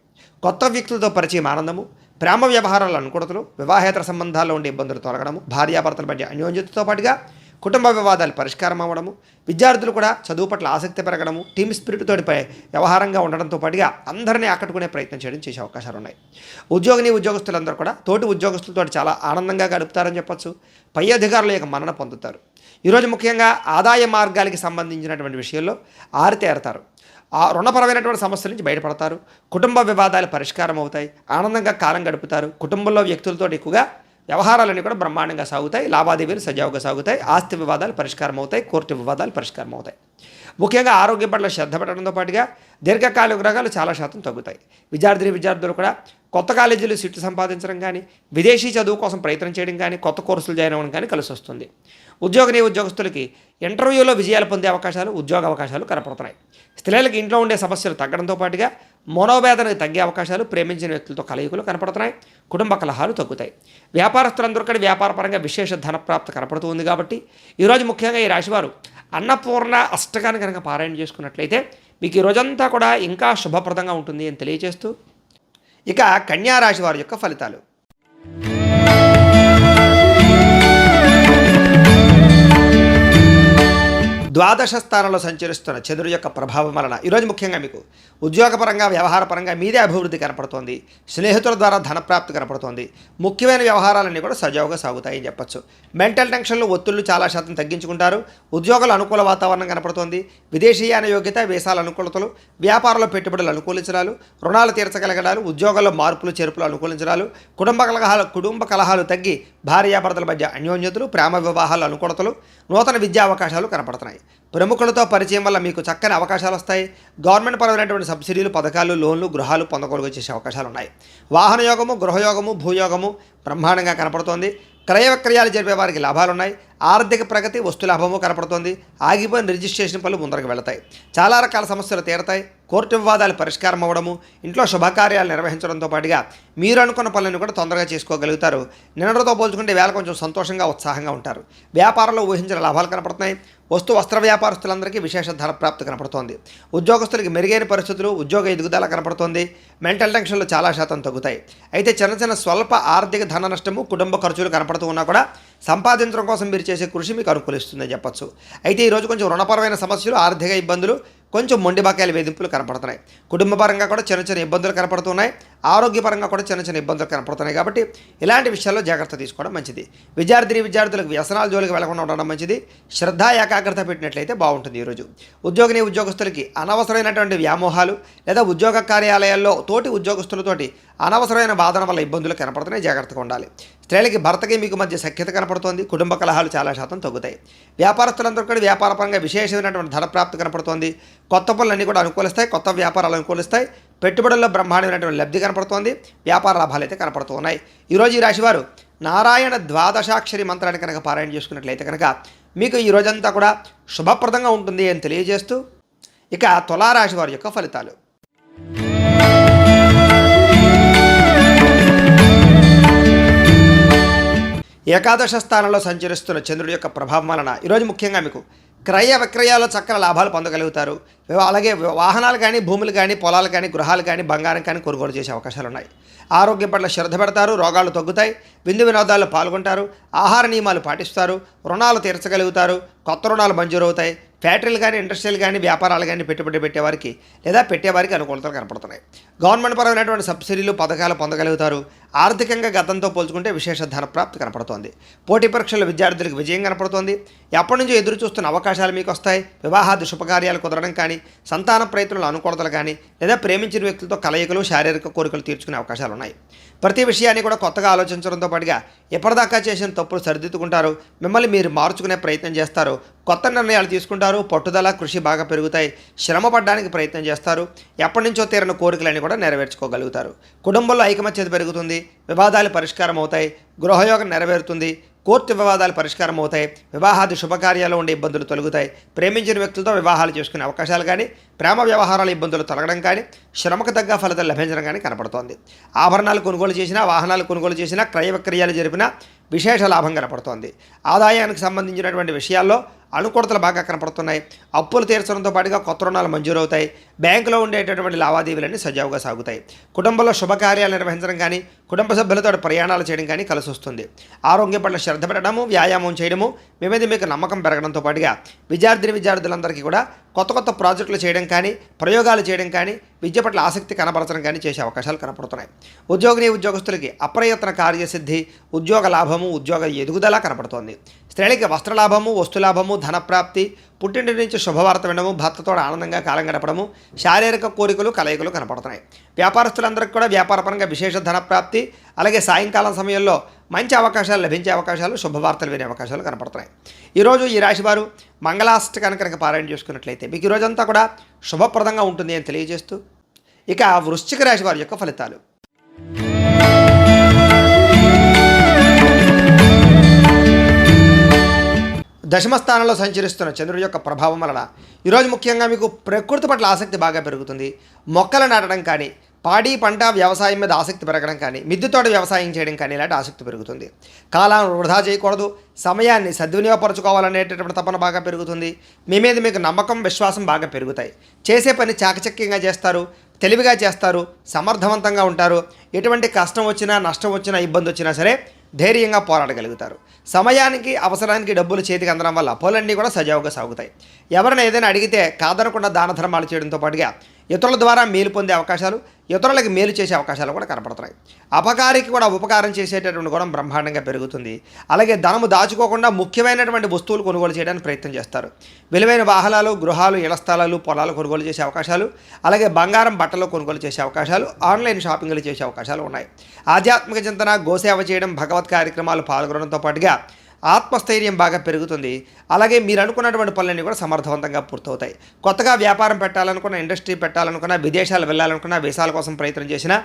కొత్త వ్యక్తులతో పరిచయం, ఆనందము, ప్రేమ వ్యవహారాల అనుకూలతలు, వివాహేతర సంబంధాల్లో ఉండే ఇబ్బందులు తొలగడము, భార్యాభర్తల మధ్య అన్యోన్యతతో పాటుగా కుటుంబ వివాదాలు పరిష్కారం అవ్వడము, విద్యార్థులు కూడా చదువు పట్ల ఆసక్తి పెరగడము, టీమ్ స్పిరిట్ తోటి వ్యవహారంగా ఉండడంతో పాటుగా అందరినీ ఆకట్టుకునే ప్రయత్నం చేసే అవకాశాలు ఉన్నాయి. ఉద్యోగస్తులందరూ కూడా తోటి ఉద్యోగస్తులతో చాలా ఆనందంగా గడుపుతారని చెప్పొచ్చు. పై అధికారుల యొక్క మన్నన పొందుతారు. ఈరోజు ముఖ్యంగా ఆదాయ మార్గాలకి సంబంధించినటువంటి విషయంలో ఆరితేరతారు. ఆ రుణపరమైనటువంటి సమస్యల నుంచి బయటపడతారు. కుటుంబ వివాదాలు పరిష్కారం అవుతాయి. ఆనందంగా కాలం గడుపుతారు. కుటుంబంలో వ్యక్తులతో ఎక్కువగా వ్యవహారాలన్నీ కూడా బ్రహ్మాండంగా సాగుతాయి. లావాదేవీలు సజావుగా సాగుతాయి. ఆస్తి వివాదాలు పరిష్కారం అవుతాయి. కోర్టు వివాదాలు పరిష్కారం అవుతాయి. ముఖ్యంగా ఆరోగ్యం పట్ల శ్రద్ధ పెట్టడంతో పాటుగా దీర్ఘకాలిక రోగాలు చాలా శాతం తగ్గుతాయి. విద్యార్థులు కూడా కొత్త కాలేజీలు సీట్లు సంపాదించడం కానీ, విదేశీ చదువు కోసం ప్రయత్నం చేయడం కానీ, కొత్త కోర్సులు జాయిన్ అవ్వడం కానీ కలిసి వస్తుంది. ఉద్యోగస్తులకి ఇంటర్వ్యూలో విజయాలు పొందే అవకాశాలు, ఉద్యోగ అవకాశాలు కనపడుతున్నాయి. స్త్రీలకు ఇంట్లో ఉండే సమస్యలు తగ్గడంతో పాటుగా మనోవేదనకు తగ్గే అవకాశాలు, ప్రేమించిన వ్యక్తులతో కలయికలు కనపడుతున్నాయి. కుటుంబ కలహాలు తగ్గుతాయి. వ్యాపారస్తులందరూ కూడా వ్యాపారపరంగా విశేష ధనప్రాప్తి కనపడుతుంది. కాబట్టి ఈరోజు ముఖ్యంగా ఈ రాశివారు అన్నపూర్ణ అష్టకాన్ని కనుక పారాయణ చేసుకున్నట్లయితే మీకు ఈ రోజంతా కూడా ఇంకా శుభప్రదంగా ఉంటుంది అని తెలియజేస్తూ, ఇక కన్యా రాశి వారి యొక్క ఫలితాలు. ద్వాదశ స్థానంలో సంచరిస్తున్న చంద్రుడి యొక్క ప్రభావం వలన ఈరోజు ముఖ్యంగా మీకు ఉద్యోగపరంగా, వ్యవహారపరంగా మీదే అభివృద్ధి కనపడుతోంది. స్నేహితుల ద్వారా ధనప్రాప్తి కనపడుతోంది. ముఖ్యమైన వ్యవహారాలన్నీ కూడా సజావుగా సాగుతాయని చెప్పచ్చు. మెంటల్ టెన్షన్లు, ఒత్తిళ్లు చాలా శాతం తగ్గించుకుంటారు. ఉద్యోగాలు అనుకూల వాతావరణం కనపడుతోంది. విదేశీయాన యోగ్యత, వీసాల అనుకూలతలు, వ్యాపారంలో పెట్టుబడులు అనుకూలించడాలు, రుణాలు తీర్చగలగడాలు, ఉద్యోగాల్లో మార్పులు చేర్పులు అనుకూలించడాలు, కుటుంబ కలహాలు తగ్గి భార్యాభర్తల మధ్య అన్యోన్యతలు, ప్రేమ వివాహాలు అనుకూలతలు, నూతన విద్యా అవకాశాలు కనపడుతున్నాయి. ప్రముఖులతో పరిచయం వల్ల మీకు చక్కని అవకాశాలు వస్తాయి. గవర్నమెంట్ పరమైనటువంటి సబ్సిడీలు, పథకాలు, లోన్లు, గృహాలు పొందగలుగు చేసే అవకాశాలు ఉన్నాయి. వాహన యోగము, గృహయోగము, భూయోగము బ్రహ్మాండంగా కనపడుతోంది. క్రయ విక్రయాలు జరిపే వారికి లాభాలున్నాయి. ఆర్థిక ప్రగతి, వస్తు లాభము కనపడుతోంది. ఆగిపోయిన రిజిస్ట్రేషన్ పనులు ముందరకు వెళతాయి. చాలా రకాల సమస్యలు తీరతాయి. కోర్టు వివాదాలు పరిష్కారం అవ్వడము, ఇంట్లో శుభకార్యాలు నిర్వహించడంతో పాటుగా మీరు అనుకున్న పనులను కూడా తొందరగా చేసుకోగలుగుతారు. నిన్నటితో పోల్చుకుంటే వేళ కొంచెం సంతోషంగా, ఉత్సాహంగా ఉంటారు. వ్యాపారంలో ఊహించిన లాభాలు కనపడుతున్నాయి. వస్త్ర వ్యాపారస్తులందరికీ విశేష ధనప్రాప్తి కనపడుతోంది. ఉద్యోగస్తులకి మెరుగైన పరిస్థితులు, ఉద్యోగ ఎదుగుదల కనపడుతోంది. మెంటల్ టెన్షన్లు చాలా శాతం తగ్గుతాయి. అయితే చిన్న స్వల్ప ఆర్థిక ధన నష్టము, కుటుంబ ఖర్చులు కనపడుతూ ఉన్నా కూడా సంపాదించడం కోసం మీరు చేసే కృషి మీకు అనుకూలిస్తుందని చెప్పచ్చు. అయితే ఈరోజు కొంచెం రుణపరమైన సమస్యలు, ఆర్థిక ఇబ్బందులు, కొంచెం మొండి బకాయిల వేధింపులు కనపడుతున్నాయి. కుటుంబపరంగా కూడా చిన్న ఇబ్బందులు కనపడుతున్నాయి. ఆరోగ్యపరంగా కూడా చిన్న చిన్న ఇబ్బందులు కనపడుతున్నాయి. కాబట్టి ఇలాంటి విషయాల్లో జాగ్రత్త తీసుకోవడం మంచిది. విద్యార్థులకు వ్యసనాల జోలికి వెళ్లకుండా ఉండడం మంచిది. శ్రద్ధ ఏకాగ్రత పెట్టినట్లయితే బాగుంటుంది. ఈరోజు ఉద్యోగస్తులకి అనవసరమైనటువంటి వ్యామోహాలు లేదా ఉద్యోగ కార్యాలయాల్లో తోటి ఉద్యోగస్తులతోటి అనవసరమైన వాదన వల్ల ఇబ్బందులు కనపడుతున్నాయి. జాగ్రత్తగా ఉండాలి. స్త్రీలకి భర్తకి మీకు మధ్య సఖ్యత కనపడుతోంది. కుటుంబ కలహాలు చాలా శాతం తగ్గుతాయి. వ్యాపారస్తులందరూ కూడా వ్యాపారపరంగా విశేషమైనటువంటి ధనప్రాప్తి కనపడుతోంది. కొత్త పనులన్నీ కూడా అనుకూలిస్తాయి. కొత్త వ్యాపారాలు అనుకూలిస్తాయి. పెట్టుబడుల్లో బ్రహ్మాండమైనటువంటి లబ్ధి కనపడుతోంది. వ్యాపార లాభాలు అయితే కనపడుతూ ఉన్నాయి. ఈరోజు ఈ రాశివారు నారాయణ ద్వాదశాక్షరి మంత్రాన్ని కనుక పారాయణ చేసుకున్నట్లయితే కనుక మీకు ఈ రోజంతా కూడా శుభప్రదంగా ఉంటుంది అని తెలియజేస్తూ ఇక తులారాశి వారి యొక్క ఫలితాలు. ఏకాదశ స్థానంలో సంచరిస్తున్న చంద్రుడి యొక్క ప్రభావం వలన ఈరోజు ముఖ్యంగా మీకు క్రయ విక్రయాల్లో చక్కని లాభాలు పొందగలుగుతారు. అలాగే వాహనాలు కానీ, భూములు కానీ, పొలాలు కానీ, గృహాలు కానీ, బంగారం కానీ కొనుగోలు చేసే అవకాశాలు ఉన్నాయి. ఆరోగ్యం పట్ల శ్రద్ధ పెడతారు. రోగాలు తగ్గుతాయి. విందు వినోదాల్లో పాల్గొంటారు. ఆహార నియమాలు పాటిస్తారు. రుణాలు తీర్చగలుగుతారు. కొత్త రుణాలు మంజూరవుతాయి. ఫ్యాక్టరీలు కానీ, ఇండస్ట్రీలు కానీ, వ్యాపారాలు కానీ పెట్టుబడి పెట్టేవారికి అనుకూలతలు కనపడుతున్నాయి. గవర్నమెంట్ పరమైనటువంటి సబ్సిడీలు, పథకాలు పొందగలుగుతారు. ఆర్థికంగా గతంతో పోల్చుకుంటే విశేష ధన ప్రాప్తి కనపడుతోంది. పోటీ పరీక్షల్లో విద్యార్థులకు విజయం కనపడుతోంది. ఎప్పటి నుంచో ఎదురు చూస్తున్న అవకాశాలు మీకు వస్తాయి. వివాహాది శుభకార్యాలు కుదరడం కానీ, సంతాన ప్రయత్నాలు అనుకూలతలు కానీ, లేదా ప్రేమించిన వ్యక్తులతో కలయికలు, శారీరక కోరికలు తీర్చుకునే అవకాశాలు ఉన్నాయి. ప్రతి విషయాన్ని కూడా కొత్తగా ఆలోచించడంతో పాటుగా ఎప్పటిదాకా చేసిన తప్పులు సరిదిద్దుకుంటారు. మిమ్మల్ని మీరు మార్చుకునే ప్రయత్నం చేస్తారు. కొత్త నిర్ణయాలు తీసుకుంటారు. పట్టుదల, కృషి బాగా పెరుగుతాయి. శ్రమ పడడానికి ప్రయత్నం చేస్తారు. ఎప్పటి నుంచో తీరిన కోరికలన్నీ కూడా నెరవేర్చుకోగలుగుతారు. కుటుంబంలో ఐకమత్యత పెరుగుతుంది. వివాదాలు పరిష్కారం అవుతాయి. గృహయోగం నెరవేరుతుంది. కోర్టు వివాదాలు పరిష్కారం అవుతాయి. వివాహాది శుభకార్యాలు ఉండే ఇబ్బందులు తొలగుతాయి. ప్రేమించిన వ్యక్తులతో వివాహాలు చేసుకునే అవకాశాలు కానీ, ప్రేమ వ్యవహారాల ఇబ్బందులు తొలగడం కానీ, శ్రమకు తగ్గ ఫలితాలు లభించడం కానీ కనపడుతోంది. ఆభరణాలు కొనుగోలు చేసినా, వాహనాలు కొనుగోలు చేసినా, క్రయ విక్రయాలు జరిపినా విశేష లాభం కనపడుతోంది. ఆదాయానికి సంబంధించినటువంటి విషయాల్లో అనుకూలతలు బాగా కనపడుతున్నాయి. అప్పులు తీర్చడంతో పాటుగా కొత్త రుణాలు మంజూరవుతాయి. బ్యాంకులో ఉండేటటువంటి లావాదేవీలన్నీ సజావుగా సాగుతాయి. కుటుంబంలో శుభకార్యాలు నిర్వహించడం కానీ, కుటుంబ సభ్యులతో ప్రయాణాలు చేయడం కానీ కలిసి వస్తుంది. ఆరోగ్యం పట్ల శ్రద్ధ పెట్టడము, వ్యాయామం చేయడము, మీ మీద మీకు నమ్మకం పెరగడంతో పాటుగా విద్యార్థులందరికీ కూడా కొత్త ప్రాజెక్టులు చేయడం కానీ, ప్రయోగాలు చేయడం కానీ, విద్య పట్ల ఆసక్తి కనబరచడం కానీ చేసే అవకాశాలు కనపడుతున్నాయి. ఉద్యోగస్తులకి అప్రయత్న కార్యసిద్ధి, ఉద్యోగ లాభము, ఉద్యోగ ఎదుగుదల కనపడుతోంది. స్త్రీలకి వస్త్రలాభము, వస్తులాభము, ధనప్రాప్తి, పుట్టింటి నుంచి శుభవార్త వినడము, భర్తతో ఆనందంగా కాలం గడపడము, శారీరక కోరికలు, కలయికలు కనపడుతున్నాయి. వ్యాపారస్తులందరికీ కూడా వ్యాపారపరంగా విశేష ధనప్రాప్తి, అలాగే సాయంకాలం సమయంలో మంచి అవకాశాలు లభించే అవకాశాలు, శుభవార్తలు వినే అవకాశాలు కనపడుతున్నాయి. ఈరోజు ఈ రాశివారు మంగళాష్టకాన్ని కనుక పారాయణ చేసుకున్నట్లయితే మీకు ఈ రోజంతా కూడా శుభప్రదంగా ఉంటుంది అని తెలియజేస్తూ ఇక వృశ్చిక రాశి వారి యొక్క ఫలితాలు. దశమ స్థానంలో సంచరిస్తున్న చంద్రుడి యొక్క ప్రభావం వలన ఈరోజు ముఖ్యంగా మీకు ప్రకృతి పట్ల ఆసక్తి బాగా పెరుగుతుంది. మొక్కలు నాటడం కానీ, పాడి పంట వ్యవసాయం మీద ఆసక్తి పెరగడం కానీ, మిద్దెతోట వ్యవసాయం చేయడం కానీ ఇలాంటి ఆసక్తి పెరుగుతుంది. కాలాన్ని వృధా చేయకూడదు, సమయాన్ని సద్వినియోగపరచుకోవాలనేటటువంటి తపన బాగా పెరుగుతుంది. మీ మీద మీకు నమ్మకం, విశ్వాసం బాగా పెరుగుతాయి. చేసే పని చాకచక్యంగా చేస్తారు, తెలివిగా చేస్తారు, సమర్థవంతంగా ఉంటారు. ఎటువంటి కష్టం వచ్చినా, నష్టం వచ్చినా, ఇబ్బంది వచ్చినా సరే ధైర్యంగా పోరాడగలుగుతారు. సమయానికి, అవసరానికి డబ్బులు చేతికి అందడం వల్ల పనులన్నీ కూడా సజావుగా సాగుతాయి. ఎవరైనా ఏదైనా అడిగితే కాదనకుండా దాన ధర్మాలు చేయడంతో పాటుగా ఇతరుల ద్వారా మేలు పొందే అవకాశాలు, ఇతరులకు మేలు చేసే అవకాశాలు కూడా కనపడుతున్నాయి. అపకారికి కూడా ఉపకారం చేసేటటువంటి గుణం బ్రహ్మాండంగా పెరుగుతుంది. అలాగే ధనము దాచుకోకుండా ముఖ్యమైనటువంటి వస్తువులు కొనుగోలు చేయడానికి ప్రయత్నం చేస్తారు. విలువైన వాహనాలు, గృహాలు, ఇళ్ల స్థలాలు, పొలాలు కొనుగోలు చేసే అవకాశాలు, అలాగే బంగారం, బట్టలు కొనుగోలు చేసే అవకాశాలు, ఆన్లైన్ షాపింగ్లు చేసే అవకాశాలు ఉన్నాయి. ఆధ్యాత్మిక చింతన, గోసేవ చేయడం, భగవత్ కార్యక్రమాలు పాల్గొనడంతో పాటుగా ఆత్మస్థైర్యం బాగా పెరుగుతుంది. అలాగే మీరు అనుకున్నటువంటి పనులన్నీ కూడా సమర్థవంతంగా పూర్తవుతాయి. కొత్తగా వ్యాపారం పెట్టాలనుకున్న, ఇండస్ట్రీ పెట్టాలనుకున్న, విదేశాలు వెళ్ళాలనుకున్న, వీసాల కోసం ప్రయత్నం చేసినా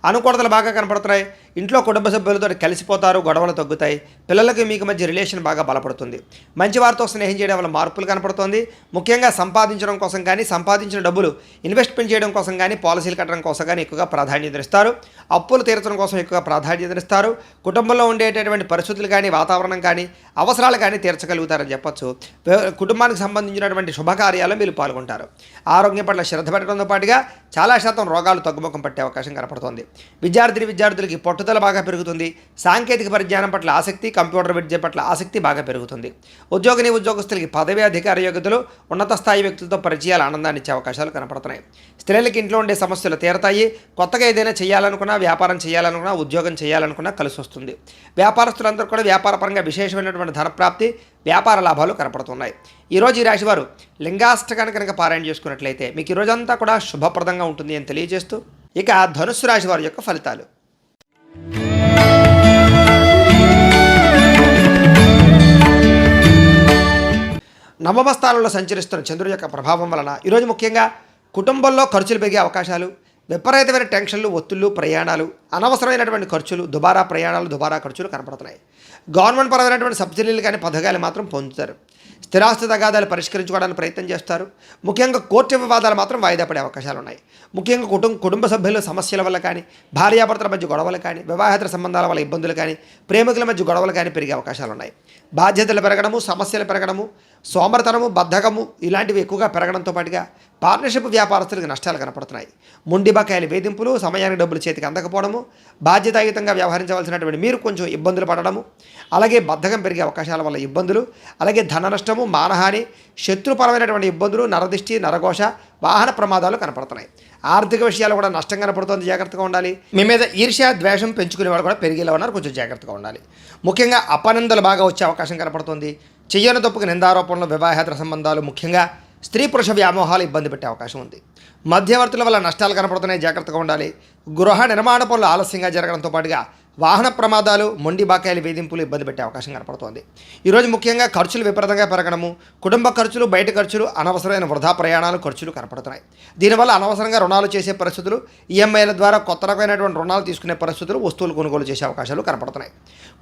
అనుకూలతలు బాగా కనపడుతున్నాయి. ఇంట్లో కుటుంబ సభ్యులతో కలిసిపోతారు, గొడవలు తగ్గుతాయి. పిల్లలకి మీకు మధ్య రిలేషన్ బాగా బలపడుతుంది. మంచి వారితో స్నేహం చేయడం వల్ల మార్పులు కనపడుతుంది. ముఖ్యంగా సంపాదించడం కోసం కానీ, సంపాదించిన డబ్బులు ఇన్వెస్ట్మెంట్ చేయడం కోసం కానీ, పాలసీలు కట్టడం కోసం కానీ ఎక్కువగా ప్రాధాన్యత ఇస్తారు. అప్పులు తీర్చడం కోసం ఎక్కువగా ప్రాధాన్యత ఇస్తారు. కుటుంబంలో ఉండేటటువంటి పరిస్థితులు కానీ, వాతావరణం కానీ, అవసరాలు కానీ తీర్చగలుగుతారని చెప్పొచ్చు. కుటుంబానికి సంబంధించినటువంటి శుభకార్యాలు మీరు పాల్గొంటారు. ఆరోగ్యం పట్ల శ్రద్ధ పెట్టడంతో పాటుగా చాలా శాతం రోగాలు తగ్గుముఖం పట్టే అవకాశం కనపడుతోంది. విద్యార్థులకి పట్టుదల బాగా పెరుగుతుంది. సాంకేతిక పరిజ్ఞానం పట్ల ఆసక్తి, కంప్యూటర్ విద్య పట్ల ఆసక్తి బాగా పెరుగుతుంది. ఉద్యోగస్తులకి పదవి అధికార యోగ్యతలు, ఉన్నత స్థాయి వ్యక్తులతో పరిచయాలు ఆనందాన్ని ఇచ్చే అవకాశాలు కనపడుతున్నాయి. స్త్రీలకి ఇంట్లో ఉండే సమస్యలు తీరతాయి. కొత్తగా ఏదైనా చేయాలనుకున్నా, వ్యాపారం చేయాలనుకున్నా, ఉద్యోగం చేయాలనుకున్నా కలిసి వస్తుంది. వ్యాపారస్తులందరూ కూడా వ్యాపారపరంగా విశేషమైనటువంటి ధనప్రాప్తి, వ్యాపార లాభాలు కనపడుతున్నాయి. ఈరోజు ఈ రాశివారు లింగాష్టకాన్ని కనుక పారాయణ చేసుకున్నట్లయితే మీకు ఈ రోజంతా కూడా శుభప్రదంగా ఉంటుంది అని తెలియజేస్తూ, ఇక ధనుస్సు రాశి వారి యొక్క ఫలితాలు. నవమ స్థానంలో సంచరిస్తున్న చంద్రుడి యొక్క ప్రభావం వలన ఈరోజు ముఖ్యంగా కుటుంబంలో ఖర్చులు పెరిగే అవకాశాలు, విపరీతమైన టెన్షన్లు, ఒత్తిళ్లు, ప్రయాణాలు, అనవసరమైనటువంటి ఖర్చులు, దుబారా ప్రయాణాలు, దుబారా ఖర్చులు కనపడుతున్నాయి. గవర్నమెంట్ పరమైనటువంటి సబ్సిడీలు కానీ పథకాలు మాత్రం పొందుతారు. స్థిరాస్తి తగాదాలు పరిష్కరించుకోవడానికి ప్రయత్నం చేస్తారు. ముఖ్యంగా కోర్టు వివాదాలు మాత్రం వాయిదా పడే అవకాశాలు ఉన్నాయి. ముఖ్యంగా కుటుంబ సభ్యుల సమస్యల వల్ల కానీ, భార్యాభర్తల మధ్య గొడవలు కానీ, వివాహేతర సంబంధాల వల్ల ఇబ్బందులు కానీ, ప్రేమికుల మధ్య గొడవలు కానీ పెరిగే అవకాశాలు ఉన్నాయి. బాధ్యతలు పెరగడము, సమస్యలు పెరగడము, సోమరితనము, బద్ధకము ఇలాంటివి ఎక్కువగా పెరగడంతో పాటుగా పార్ట్నర్షిప్ వ్యాపారస్తులకు నష్టాలు కనపడుతున్నాయి. మొండి బకాయిల వేధింపులు, సమయానికి డబ్బులు చేతికి అందకపోవడము, బాధ్యతాయుతంగా వ్యవహరించవలసినటువంటి మీరు కొంచెం ఇబ్బందులు పడడము, అలాగే బద్ధకం పెరిగే అవకాశాల వల్ల ఇబ్బందులు, అలాగే ధన నష్టము, మానహాని, శత్రుపరమైనటువంటి ఇబ్బందులు, నరదిష్టి, నరఘోష, వాహన ప్రమాదాలు కనపడుతున్నాయి. ఆర్థిక విషయాలు కూడా నష్టం కనపడుతుంది, జాగ్రత్తగా ఉండాలి. మీ మీద ఈర్ష్య, ద్వేషం పెంచుకునే వాళ్ళు కూడా పెరిగేలా ఉన్నారు, కొంచెం జాగ్రత్తగా ఉండాలి. ముఖ్యంగా అపనిందలు బాగా వచ్చే అవకాశం కనపడుతుంది. చెయ్యని తప్పుకు నిందారోపణలు, వివాహేతర సంబంధాలు, ముఖ్యంగా స్త్రీ పురుష వ్యామోహాలు ఇబ్బంది పెట్టే అవకాశం ఉంది. మధ్యవర్తుల వల్ల నష్టాలు కనపడుతున్నాయి, జాగ్రత్తగా ఉండాలి. గృహ నిర్మాణ పనులు ఆలస్యంగా జరగడంతో పాటుగా వాహన ప్రమాదాలు, మొండి బాకాయల వేధింపులు ఇబ్బంది పెట్టే అవకాశం కనపడుతోంది. ఈరోజు ముఖ్యంగా ఖర్చులు విపరీతంగా పెరగడము, కుటుంబ ఖర్చులు, బయట ఖర్చులు, అనవసరమైన వృధా ప్రయాణాలు, ఖర్చులు కనపడుతున్నాయి. దీనివల్ల అనవసరంగా రుణాలు చేసే పరిస్థితులు, ఈఎంఐల ద్వారా కొత్త రకమైనటువంటి రుణాలు తీసుకునే పరిస్థితులు, వస్తువులు కొనుగోలు చేసే అవకాశాలు కనపడుతున్నాయి.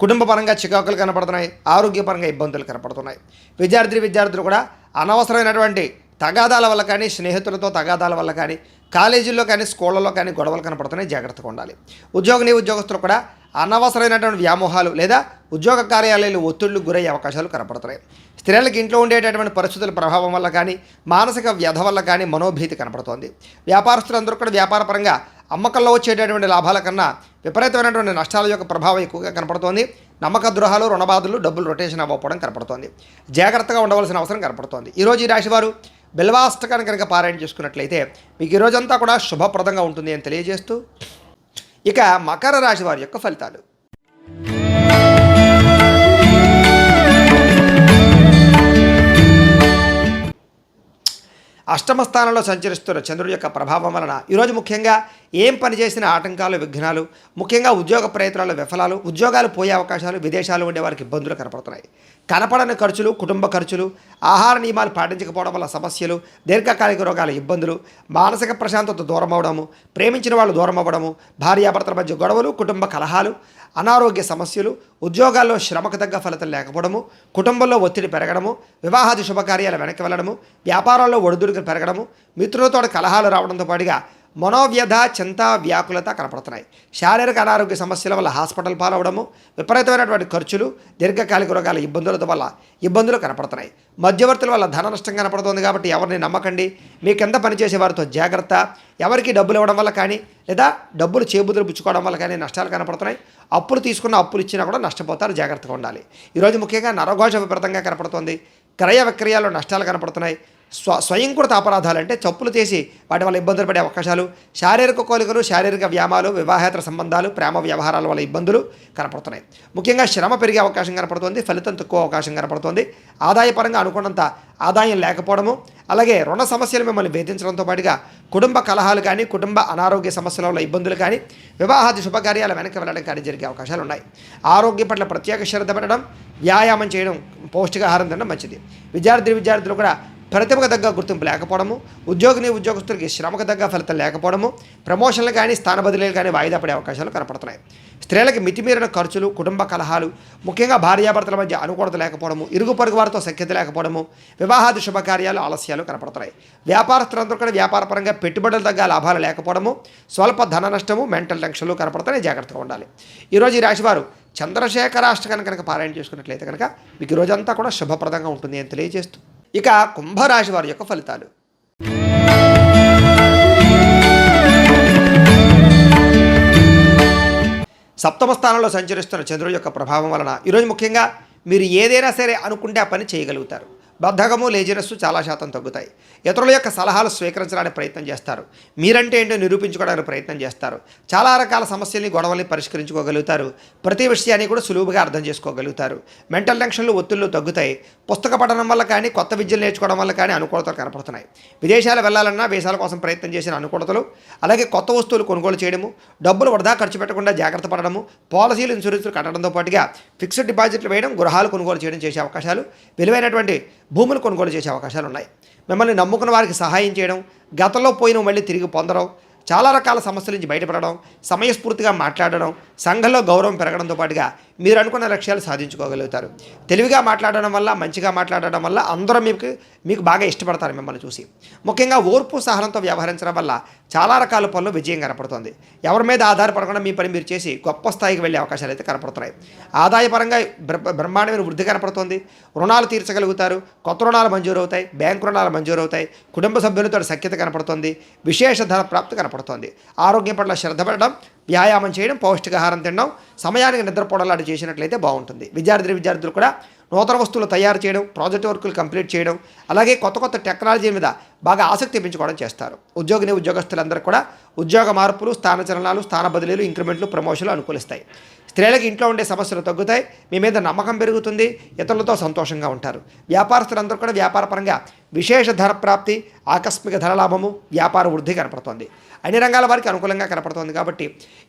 కుటుంబ పరంగా చికాకులు కనపడుతున్నాయి, ఆరోగ్యపరంగా ఇబ్బందులు కనపడుతున్నాయి. విద్యార్థులు కూడా అనవసరమైనటువంటి తగాదాల వల్ల కానీ, స్నేహితులతో తగాదాల వల్ల కానీ, కాలేజీల్లో కానీ, స్కూళ్ళలో కానీ గొడవలు కనపడుతున్నాయి, జాగ్రత్తగా ఉండాలి. ఉద్యోగస్తులు కూడా అనవసరమైనటువంటి వ్యామోహాలు లేదా ఉద్యోగ కార్యాలయాలు ఒత్తిళ్లు గురయ్యే అవకాశాలు కనపడుతున్నాయి. స్త్రీలకు ఇంట్లో ఉండేటటువంటి పరిస్థితుల ప్రభావం వల్ల కానీ, మానసిక వ్యధ వల్ల కానీ మనోభీతి కనపడుతోంది. వ్యాపారస్తులందరూ కూడా వ్యాపారపరంగా అమ్మకంలో వచ్చేటటువంటి లాభాల కన్నా విపరీతమైనటువంటి నష్టాల యొక్క ప్రభావం ఎక్కువగా కనపడుతోంది. నమ్మక ద్రోహాలు, రుణబాధలు, డబ్బులు రొటేషన్ అవ్వకపోవడం కనపడుతోంది. జాగ్రత్తగా ఉండవలసిన అవసరం కనపడుతోంది. ఈరోజు ఈ రాశివారు బిల్వాష్టకాన్ని కనుక పారాయణ చేసుకున్నట్లయితే మీకు ఈ రోజంతా కూడా శుభప్రదంగా ఉంటుంది అని తెలియజేస్తూ, ఇక మకర రాశి వారి యొక్క ఫలితాలు. అష్టమ స్థానంలో సంచరిస్తున్న చంద్రుడి యొక్క ప్రభావం వలన ఈరోజు ముఖ్యంగా ఏం పని చేసిన ఆటంకాలు, విఘ్నాలు, ముఖ్యంగా ఉద్యోగ ప్రయత్నాలు విఫలాలు, ఉద్యోగాలు పోయే అవకాశాలు, విదేశాలు ఉండే వారికి ఇబ్బందులు కనపడుతున్నాయి. కనపడని ఖర్చులు, కుటుంబ ఖర్చులు, ఆహార నియమాలు పాటించకపోవడం వల్ల సమస్యలు, దీర్ఘకాలిక రోగాల ఇబ్బందులు, మానసిక ప్రశాంతత దూరం అవడము, ప్రేమించిన వాళ్ళు దూరం అవ్వడము, భార్యాభర్తల మధ్య గొడవలు, కుటుంబ కలహాలు, అనారోగ్య సమస్యలు, ఉద్యోగాల్లో శ్రమకు తగ్గ ఫలితం లేకపోవడము, కుటుంబంలో ఒత్తిడి పెరగడము, వివాహాది శుభకార్యాలు వెనక్కి వెళ్ళడము, వ్యాపారాల్లో ఒడిదుడుకులు పెరగడము, మిత్రులతో కలహాలు రావడంతో పాటుగా మనోవ్యధ, చింత, వ్యాకులత కనపడుతున్నాయి. శారీరక అనారోగ్య సమస్యల వల్ల హాస్పిటల్ పాలవడము, విపరీతమైనటువంటి ఖర్చులు, దీర్ఘకాలిక రోగాల ఇబ్బందుల వల్ల ఇబ్బందులు కనపడుతున్నాయి. మధ్యవర్తుల వల్ల ధన నష్టం కనపడుతుంది. కాబట్టి ఎవరిని నమ్మకండి. మీ కింద పనిచేసే వారితో జాగ్రత్త. ఎవరికి డబ్బులు ఇవ్వడం వల్ల కానీ, లేదా డబ్బులు చేబుదులు పుచ్చుకోవడం వల్ల కానీ నష్టాలు కనపడుతున్నాయి. అప్పులు ఇచ్చినా కూడా నష్టపోతారు, జాగ్రత్తగా ఉండాలి. ఈరోజు ముఖ్యంగా నరఘోష విపరీతంగా కనపడుతుంది. క్రయ విక్రయాల్లో నష్టాలు కనపడుతున్నాయి. స్వయంకృత అపరాధాలు అంటే చప్పులు చేసి వాటి వల్ల ఇబ్బందులు పడే అవకాశాలు, శారీరక కోరికలు, శారీరక వ్యాయామాలు, వివాహేతర సంబంధాలు, ప్రేమ వ్యవహారాల వల్ల ఇబ్బందులు కనపడుతున్నాయి. ముఖ్యంగా శ్రమ పెరిగే అవకాశం కనపడుతుంది, ఫలితం తక్కువ అవకాశం కనపడుతుంది. ఆదాయపరంగా అనుకున్నంత ఆదాయం లేకపోవడము, అలాగే రుణ సమస్యలు మిమ్మల్ని వేధించడంతో పాటుగా కుటుంబ కలహాలు కానీ, కుటుంబ అనారోగ్య సమస్యల వల్ల ఇబ్బందులు కానీ, వివాహాది శుభకార్యాల వెనక్కి వెళ్ళడం కానీ జరిగే అవకాశాలు ఉన్నాయి. ఆరోగ్యం పట్ల ప్రత్యేక శ్రద్ధ పెట్టడం, వ్యాయామం చేయడం, పౌష్టికాహారం తినడం మంచిది. విద్యార్థులు కూడా ప్రతిభకు తగ్గ గుర్తింపు లేకపోవడము, ఉద్యోగస్తులకి శ్రమకు తగ్గ ఫలితం లేకపోవడము, ప్రమోషన్లు కానీ, స్థాన బదిలీలు కానీ వాయిదా పడే అవకాశాలు కనపడుతున్నాయి. స్త్రీలకి మితిమీరిన ఖర్చులు, కుటుంబ కలహాలు, ముఖ్యంగా భార్యాభర్తల మధ్య అనుకూలత లేకపోవడము, ఇరుగు పొరుగు వారితో సఖ్యత లేకపోవడము, వివాహాది శుభకార్యాలు ఆలస్యాలు కనపడుతున్నాయి. వ్యాపారస్తులందరూ కూడా వ్యాపారపరంగా పెట్టుబడులు తగ్గ లాభాలు లేకపోవడము, స్వల్ప ధన నష్టము, మెంటల్ టెన్షన్లు కనపడుతున్నాయి, జాగ్రత్తగా ఉండాలి. ఈరోజు ఈ రాశివారు చంద్రశేఖరాష్టకాన్ని కనుక పారాయణ చేసుకున్నట్లయితే కనుక మీకు ఈ రోజంతా కూడా శుభప్రదంగా ఉంటుంది అని తెలియజేస్తూ, ఇక కుంభరాశి వారి యొక్క ఫలితాలు. సప్తమ స్థానంలో సంచరిస్తున్న చంద్రుడి యొక్క ప్రభావం వలన ఈరోజు ముఖ్యంగా మీరు ఏదైనా సరే అనుకుంటే ఆ పని చేయగలుగుతారు. బద్ధకము లేజినెస్ చాలా శాతం తగ్గుతాయి. ఇతరుల యొక్క సలహాలు స్వీకరించడానికి ప్రయత్నం చేస్తారు. మీరంటే ఏంటో నిరూపించుకోవడానికి ప్రయత్నం చేస్తారు. చాలా రకాల సమస్యల్ని గొడవల్ని పరిష్కరించుకోగలుగుతారు. ప్రతి విషయాన్ని కూడా సులువుగా అర్థం చేసుకోగలుగుతారు. మెంటల్ టెన్షన్లు ఒత్తిళ్లు తగ్గుతాయి. పుస్తక పఠనం వల్ల కానీ కొత్త విద్యలు నేర్చుకోవడం వల్ల కానీ అనుకూలతలు కనపడుతున్నాయి. విదేశాలు వెళ్ళాలన్నా వీసాల కోసం ప్రయత్నం చేసిన అనుకూలతలు, అలాగే కొత్త వస్తువులు కొనుగోలు చేయడము, డబ్బులు వృధా ఖర్చు పెట్టకుండా జాగ్రత్త పడడము, పాలసీలు ఇన్సూరెన్స్లు కట్టడంతో పాటుగా ఫిక్స్డ్ డిపాజిట్లు వేయడం, గృహాలు కొనుగోలు చేయడం చేసే అవకాశాలు, విలువైనటువంటి భూములు కొనుగోలు చేసే అవకాశాలు ఉన్నాయి. మిమ్మల్ని నమ్ముకున్న వారికి సహాయం చేయడం, గతంలో పోయిన మళ్ళీ తిరిగి పొందడం, చాలా రకాల సమస్యల నుంచి బయటపడడం, సమయస్ఫూర్తిగా మాట్లాడడం, సంఘంలో గౌరవం పెరగడంతో పాటుగా మీరు అనుకున్న లక్ష్యాలు సాధించుకోగలుగుతారు. తెలివిగా మాట్లాడడం వల్ల, మంచిగా మాట్లాడడం వల్ల అందరూ మీకు బాగా ఇష్టపడతారు మిమ్మల్ని చూసి. ముఖ్యంగా ఓర్పు సహనంతో వ్యవహరించడం వల్ల చాలా రకాల పనులు విజయం కనపడుతుంది. ఎవరి మీద ఆధారపడకుండా మీ పని మీరు చేసి గొప్ప స్థాయికి వెళ్ళే అవకాశాలు అయితే కనపడుతున్నాయి. ఆదాయపరంగా బ్రహ్మాండమైన వృద్ధి కనపడుతుంది. రుణాలు తీర్చగలుగుతారు. కొత్త రుణాలు మంజూరు అవుతాయి. బ్యాంకు రుణాలు మంజూరు అవుతాయి. కుటుంబ సభ్యులతో సఖ్యత కనపడుతుంది. విశేష ధన ప్రాప్తి కనపడుతుంది. ఆరోగ్యం పట్ల శ్రద్ధ పెట్టడం, వ్యాయామం చేయడం, పౌష్టికాహారం తినడం, సమయానికి నిద్రపోవడం లాంటి చేసినట్లయితే బాగుంటుంది. విద్యార్థులు కూడా నూతన వస్తువులు తయారు చేయడం, ప్రాజెక్ట్ వర్కులు కంప్లీట్ చేయడం, అలాగే కొత్త టెక్నాలజీ మీద బాగా ఆసక్తి పెంచుకోవడం చేస్తారు. ఉద్యోగస్తులందరూ కూడా ఉద్యోగ మార్పులు, స్థానచలనాలు, స్థాన బదిలీలు, ఇంక్రిమెంట్లు, ప్రమోషన్లు అనుకూలిస్తాయి. స్త్రీలకు ఇంట్లో ఉండే సమస్యలు తగ్గుతాయి. మీ మీద నమ్మకం పెరుగుతుంది. ఇతరులతో సంతోషంగా ఉంటారు. వ్యాపారస్తులందరూ కూడా వ్యాపారపరంగా విశేష ధన ప్రాప్తి, ఆకస్మిక ధనలాభము, వ్యాపార వృద్ధి కనపడుతోంది. అన్ని రంగాల వారికి అనుకూలంగా కనపడుతోంది. కాబట్టి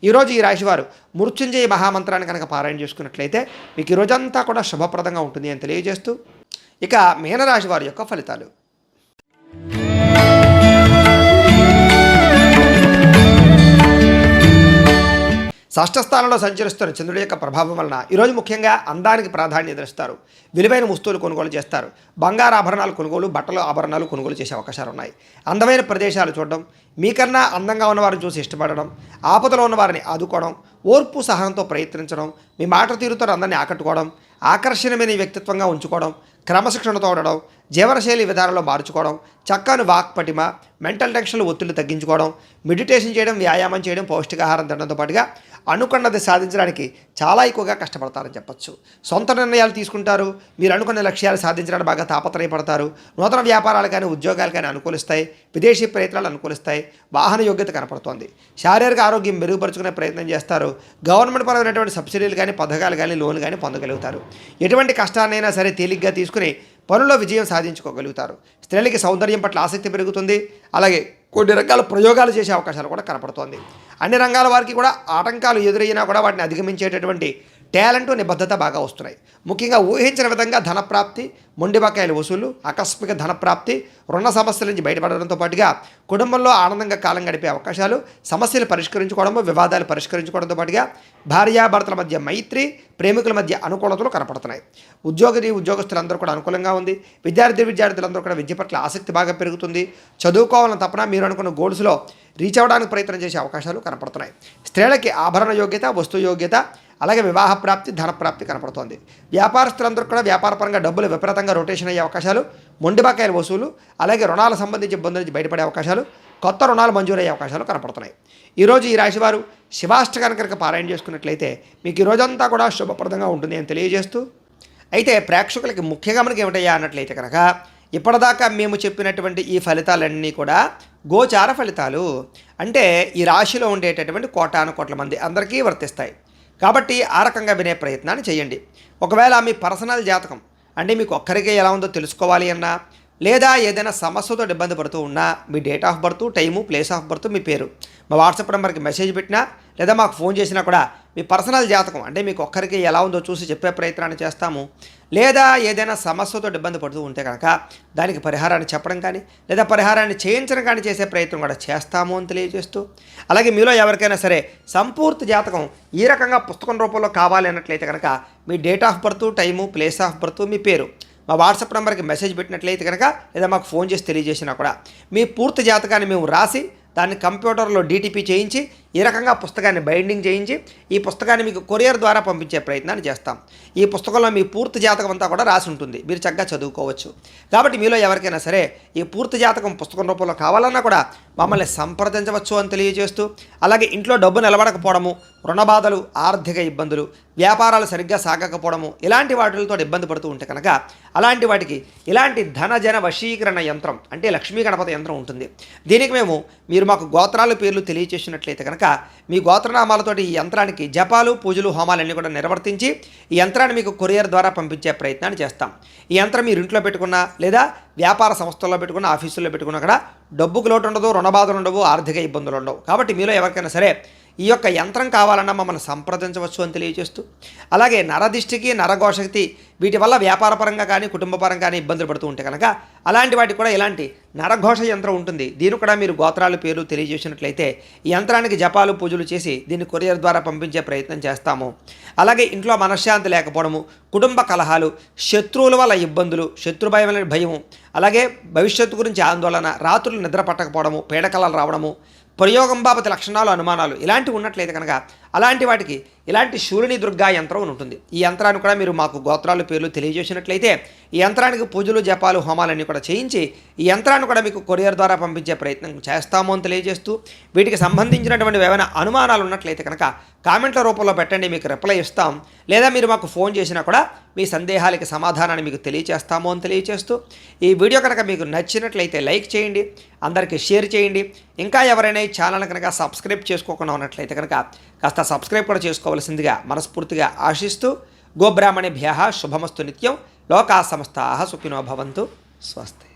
ఈరోజు ఈ రాశివారు మృత్యుంజయ మహామంత్రాన్ని కనుక పారాయణ చేసుకున్నట్లయితే మీకు ఈ రోజంతా కూడా శుభప్రదంగా ఉంటుంది అని తెలియజేస్తూ, ఇక మీనరాశి వారి యొక్క ఫలితాలు. షష్ఠ స్థానంలో సంచరిస్తున్న చంద్రుడి యొక్క ప్రభావం వలన ఈరోజు ముఖ్యంగా అందానికి ప్రాధాన్యత ఇస్తారు. విలువైన వస్తువులు కొనుగోలు చేస్తారు. బంగారు ఆభరణాలు కొనుగోలు, బట్టలు ఆభరణాలు కొనుగోలు చేసే అవకాశాలు ఉన్నాయి. అందమైన ప్రదేశాలు చూడడం, మీకన్నా అందంగా ఉన్నవారిని చూసి ఇష్టపడడం, ఆపదలో ఉన్నవారిని ఆదుకోవడం, ఓర్పు సహనంతో ప్రయత్నించడం, మీ మాట తీరుతో అందరినీ ఆకట్టుకోవడం, ఆకర్షణీయమైన వ్యక్తిత్వంగా ఉంచుకోవడం, క్రమశిక్షణతో ఉండడం, జీవనశైలి విధానంలో మార్చుకోవడం, చక్కని వాక్పటిమ, మెంటల్ టెన్షన్లు ఒత్తిళ్లు తగ్గించుకోవడం, మెడిటేషన్ చేయడం, వ్యాయామం చేయడం, పౌష్టికాహారం తినడంతో పాటుగా అనుకున్నది సాధించడానికి చాలా ఎక్కువగా కష్టపడతారని చెప్పచ్చు. సొంత నిర్ణయాలు తీసుకుంటారు. మీరు అనుకున్న లక్ష్యాలు సాధించడానికి బాగా తాపత్రయపడతారు. నూతన వ్యాపారాలు కానీ ఉద్యోగాలు కానీ అనుకూలిస్తాయి. విదేశీ ప్రయత్నాలు అనుకూలిస్తాయి. వాహన యోగ్యత కనపడుతోంది. శారీరక ఆరోగ్యం మెరుగుపరుచుకునే ప్రయత్నం చేస్తారు. గవర్నమెంట్ పరమైనటువంటి సబ్సిడీలు కానీ, పథకాలు కానీ, లోన్లు కానీ పొందగలుగుతారు. ఎటువంటి కష్టాన్నైనా సరే తేలిగ్గా తీసుకుని పనుల్లో విజయం సాధించుకోగలుగుతారు. స్త్రీలకి సౌందర్యం పట్ల ఆసక్తి పెరుగుతుంది. అలాగే కొన్ని రకాల ప్రయోగాలు చేసే అవకాశాలు కూడా కనపడుతోంది. అన్ని రంగాల వారికి కూడా ఆటంకాలు ఎదురైనా కూడా వాటిని అధిగమించేటటువంటి టాలెంట్, నిబద్ధత బాగా వస్తున్నాయి. ముఖ్యంగా ఊహించిన విధంగా ధనప్రాప్తి, మొండి బకాయిల వసూలు, ఆకస్మిక ధనప్రాప్తి, రుణ సమస్యల నుంచి బయటపడడంతో పాటుగా కుటుంబంలో ఆనందంగా కాలం గడిపే అవకాశాలు, సమస్యలు పరిష్కరించుకోవడము, వివాదాలు పరిష్కరించుకోవడంతో పాటుగా భార్యాభర్తల మధ్య మైత్రి, ప్రేమికుల మధ్య అనుకూలతలు కనపడుతున్నాయి. ఉద్యోగస్తులందరూ కూడా అనుకూలంగా ఉంది. విద్యార్థులందరూ కూడా విద్య పట్ల ఆసక్తి బాగా పెరుగుతుంది. చదువుకోవాలని తపన మీరు అనుకున్న గోల్స్లో రీచ్ అవ్వడానికి ప్రయత్నం చేసే అవకాశాలు కనపడుతున్నాయి. స్త్రీలకి ఆభరణ యోగ్యత, వస్తు యోగ్యత, అలాగే వివాహ ప్రాప్తి, ధన ప్రాప్తి కనపడుతోంది. వ్యాపారస్తులందరూ కూడా వ్యాపారపరంగా డబ్బులు విపరీతంగా రొటేషన్ అయ్యే అవకాశాలు, మొండి బకాయిల వసూలు, అలాగే రుణాల సంబంధించి ఇబ్బందుల నుంచి బయటపడే అవకాశాలు, కొత్త రుణాలు మంజూరయ్యే అవకాశాలు కనపడుతున్నాయి. ఈరోజు ఈ రాశివారు శివాష్టకాన్ని కనుక పారాయణ చేసుకున్నట్లయితే మీకు ఈ రోజంతా కూడా శుభప్రదంగా ఉంటుంది అని తెలియజేస్తూ, అయితే ప్రేక్షకులకి ముఖ్యంగా మనకి ఏమిటయ్యా అన్నట్లయితే కనుక ఇప్పటిదాకా మేము చెప్పినటువంటి ఈ ఫలితాలన్నీ కూడా గోచార ఫలితాలు. అంటే ఈ రాశిలో ఉండేటటువంటి కోటాను కోట్ల మంది అందరికీ వర్తిస్తాయి. కాబట్టి ఆ రకంగా వినే ప్రయత్నాన్ని చేయండి. ఒకవేళ మీ పర్సనల్ జాతకం అంటే మీకు ఒక్కరికే ఎలా ఉందో తెలుసుకోవాలి అన్నా, లేదా ఏదైనా సమస్యతో ఇబ్బంది పడుతూ ఉన్నా మీ date of birth, time, place of birth, మీ పేరు మా వాట్సాప్ నెంబర్కి మెసేజ్ పెట్టినా లేదా మాకు ఫోన్ చేసినా కూడా మీ పర్సనల్ జాతకం అంటే మీకు ఒక్కరికి ఎలా ఉందో చూసి చెప్పే ప్రయత్నాన్ని చేస్తాము. లేదా ఏదైనా సమస్యతో ఇబ్బంది పడుతూ ఉంటే కనుక దానికి పరిహారాన్ని చెప్పడం కానీ లేదా పరిహారాన్ని చేయించడం కానీ చేసే ప్రయత్నం కూడా చేస్తాము అని తెలియజేస్తూ, అలాగే మీలో ఎవరికైనా సరే సంపూర్తి జాతకం ఈ రకంగా పుస్తకం రూపంలో కావాలి అన్నట్లయితే కనుక మీ date of birth, time, place of birth, మీ పేరు మా వాట్సాప్ నెంబర్కి మెసేజ్ పెట్టినట్లయితే కనుక లేదా మాకు ఫోన్ చేసి తెలియజేసినా కూడా మీ పూర్తి జాతకాన్ని మేము రాసి దాన్ని కంప్యూటర్లో డీటీపీ చేయించి ఈ రకంగా పుస్తకాన్ని బైండింగ్ చేయించి ఈ పుస్తకాన్ని మీకు కొరియర్ ద్వారా పంపించే ప్రయత్నాన్ని చేస్తాం. ఈ పుస్తకంలో మీ పూర్తి జాతకం అంతా కూడా రాసి ఉంటుంది, మీరు చక్కగా చదువుకోవచ్చు. కాబట్టి మీలో ఎవరికైనా సరే ఈ పూర్తి జాతకం పుస్తకం రూపంలో కావాలన్నా కూడా మమ్మల్ని సంప్రదించవచ్చు అని తెలియజేస్తూ, అలాగే ఇంట్లో డబ్బు నిలబడకపోవడము, రుణ బాధలు, ఆర్థిక ఇబ్బందులు, వ్యాపారాలు సరిగ్గా సాగకపోవడము, ఇలాంటి వాటితో ఇబ్బంది పడుతూ ఉంటే కనుక అలాంటి వాటికి ఇలాంటి ధనజన వశీకరణ యంత్రం అంటే లక్ష్మీ గణపతి యంత్రం ఉంటుంది. దీనికి మీరు మాకు గోత్రాల పేర్లు తెలియచేసినట్లయితే కనుక మీ గోత్రనామాలతోటి ఈ యంత్రానికి జపాలు, పూజలు, హోమాలన్నీ కూడా నిర్వర్తించి ఈ యంత్రాన్ని మీకు కొరియర్ ద్వారా పంపించే ప్రయత్నాన్ని చేస్తాం. ఈ యంత్రం మీరు ఇంట్లో పెట్టుకున్నా లేదా వ్యాపార సంస్థల్లో పెట్టుకున్న, ఆఫీసుల్లో పెట్టుకున్నా కూడా డబ్బుకు లోటు ఉండదు, రుణబాధలు ఉండవు, ఆర్థిక ఇబ్బందులు ఉండవు. కాబట్టి మీలో ఎవరికైనా సరే ఈ యొక్క యంత్రం కావాలన్నా మమ్మల్ని సంప్రదించవచ్చు అని తెలియజేస్తూ, అలాగే నరదిష్టికి, నరఘోషకి వీటి వల్ల వ్యాపారపరంగా కానీ కుటుంబపరంగా కానీ ఇబ్బందులు పడుతూ ఉంటే కనుక అలాంటి వాటికి కూడా ఇలాంటి నరఘోష యంత్రం ఉంటుంది. దీన్ని కూడా మీరు గోత్రాల పేర్లు తెలియజేసినట్లయితే ఈ యంత్రానికి జపాలు, పూజలు చేసి దీన్ని కొరియర్ ద్వారా పంపించే ప్రయత్నం చేస్తాము. అలాగే ఇంట్లో మనశ్శాంతి లేకపోవడము, కుటుంబ కలహాలు, శత్రువుల వల్ల ఇబ్బందులు, శత్రుభయం అనే భయము, అలాగే భవిష్యత్తు గురించి ఆందోళన, రాత్రులు నిద్ర పట్టకపోవడము, పీడకలలు రావడము, ప్రయోగం బాబతి లక్షణాలు, అనుమానాలు ఇలాంటివి ఉన్నట్లయితే కనుక అలాంటి వాటికి ఇలాంటి శూలిని దుర్గా యంత్రం ఉంటుంది. ఈ యంత్రాన్ని కూడా మీరు మాకు గోత్రాలు పేర్లు తెలియజేసినట్లయితే ఈ యంత్రానికి పూజలు, జపాలు, హోమాలన్నీ కూడా చేయించి ఈ యంత్రాన్ని కూడా మీకు కొరియర్ ద్వారా పంపించే ప్రయత్నం చేస్తాము అని తెలియజేస్తూ, వీటికి సంబంధించినటువంటి ఏమైనా అనుమానాలు ఉన్నట్లయితే కనుక కామెంట్ల రూపంలో పెట్టండి, మీకు రిప్లై ఇస్తాం. లేదా మీరు మాకు ఫోన్ చేసినా కూడా మీ సందేహాలకి సమాధానాన్ని మీకు తెలియజేస్తాము అని తెలియజేస్తూ, ఈ వీడియో కనుక మీకు నచ్చినట్లయితే లైక్ చేయండి, అందరికీ షేర్ చేయండి. ఇంకా ఎవరైనా ఈ ఛానల్ కనుక సబ్స్క్రైబ్ చేసుకోకుండా ఉన్నట్లయితే కనుక కాస్త సబ్స్క్రైబ్ కూడా చేసుకోవాల్సిందిగా మనస్ఫూర్తిగా ఆశిస్తూ, గోబ్రాహ్మణేభ్యః శుభమస్తు నిత్యం, లోకా సమస్తాః సుఖినో భవంతు. స్వస్తి.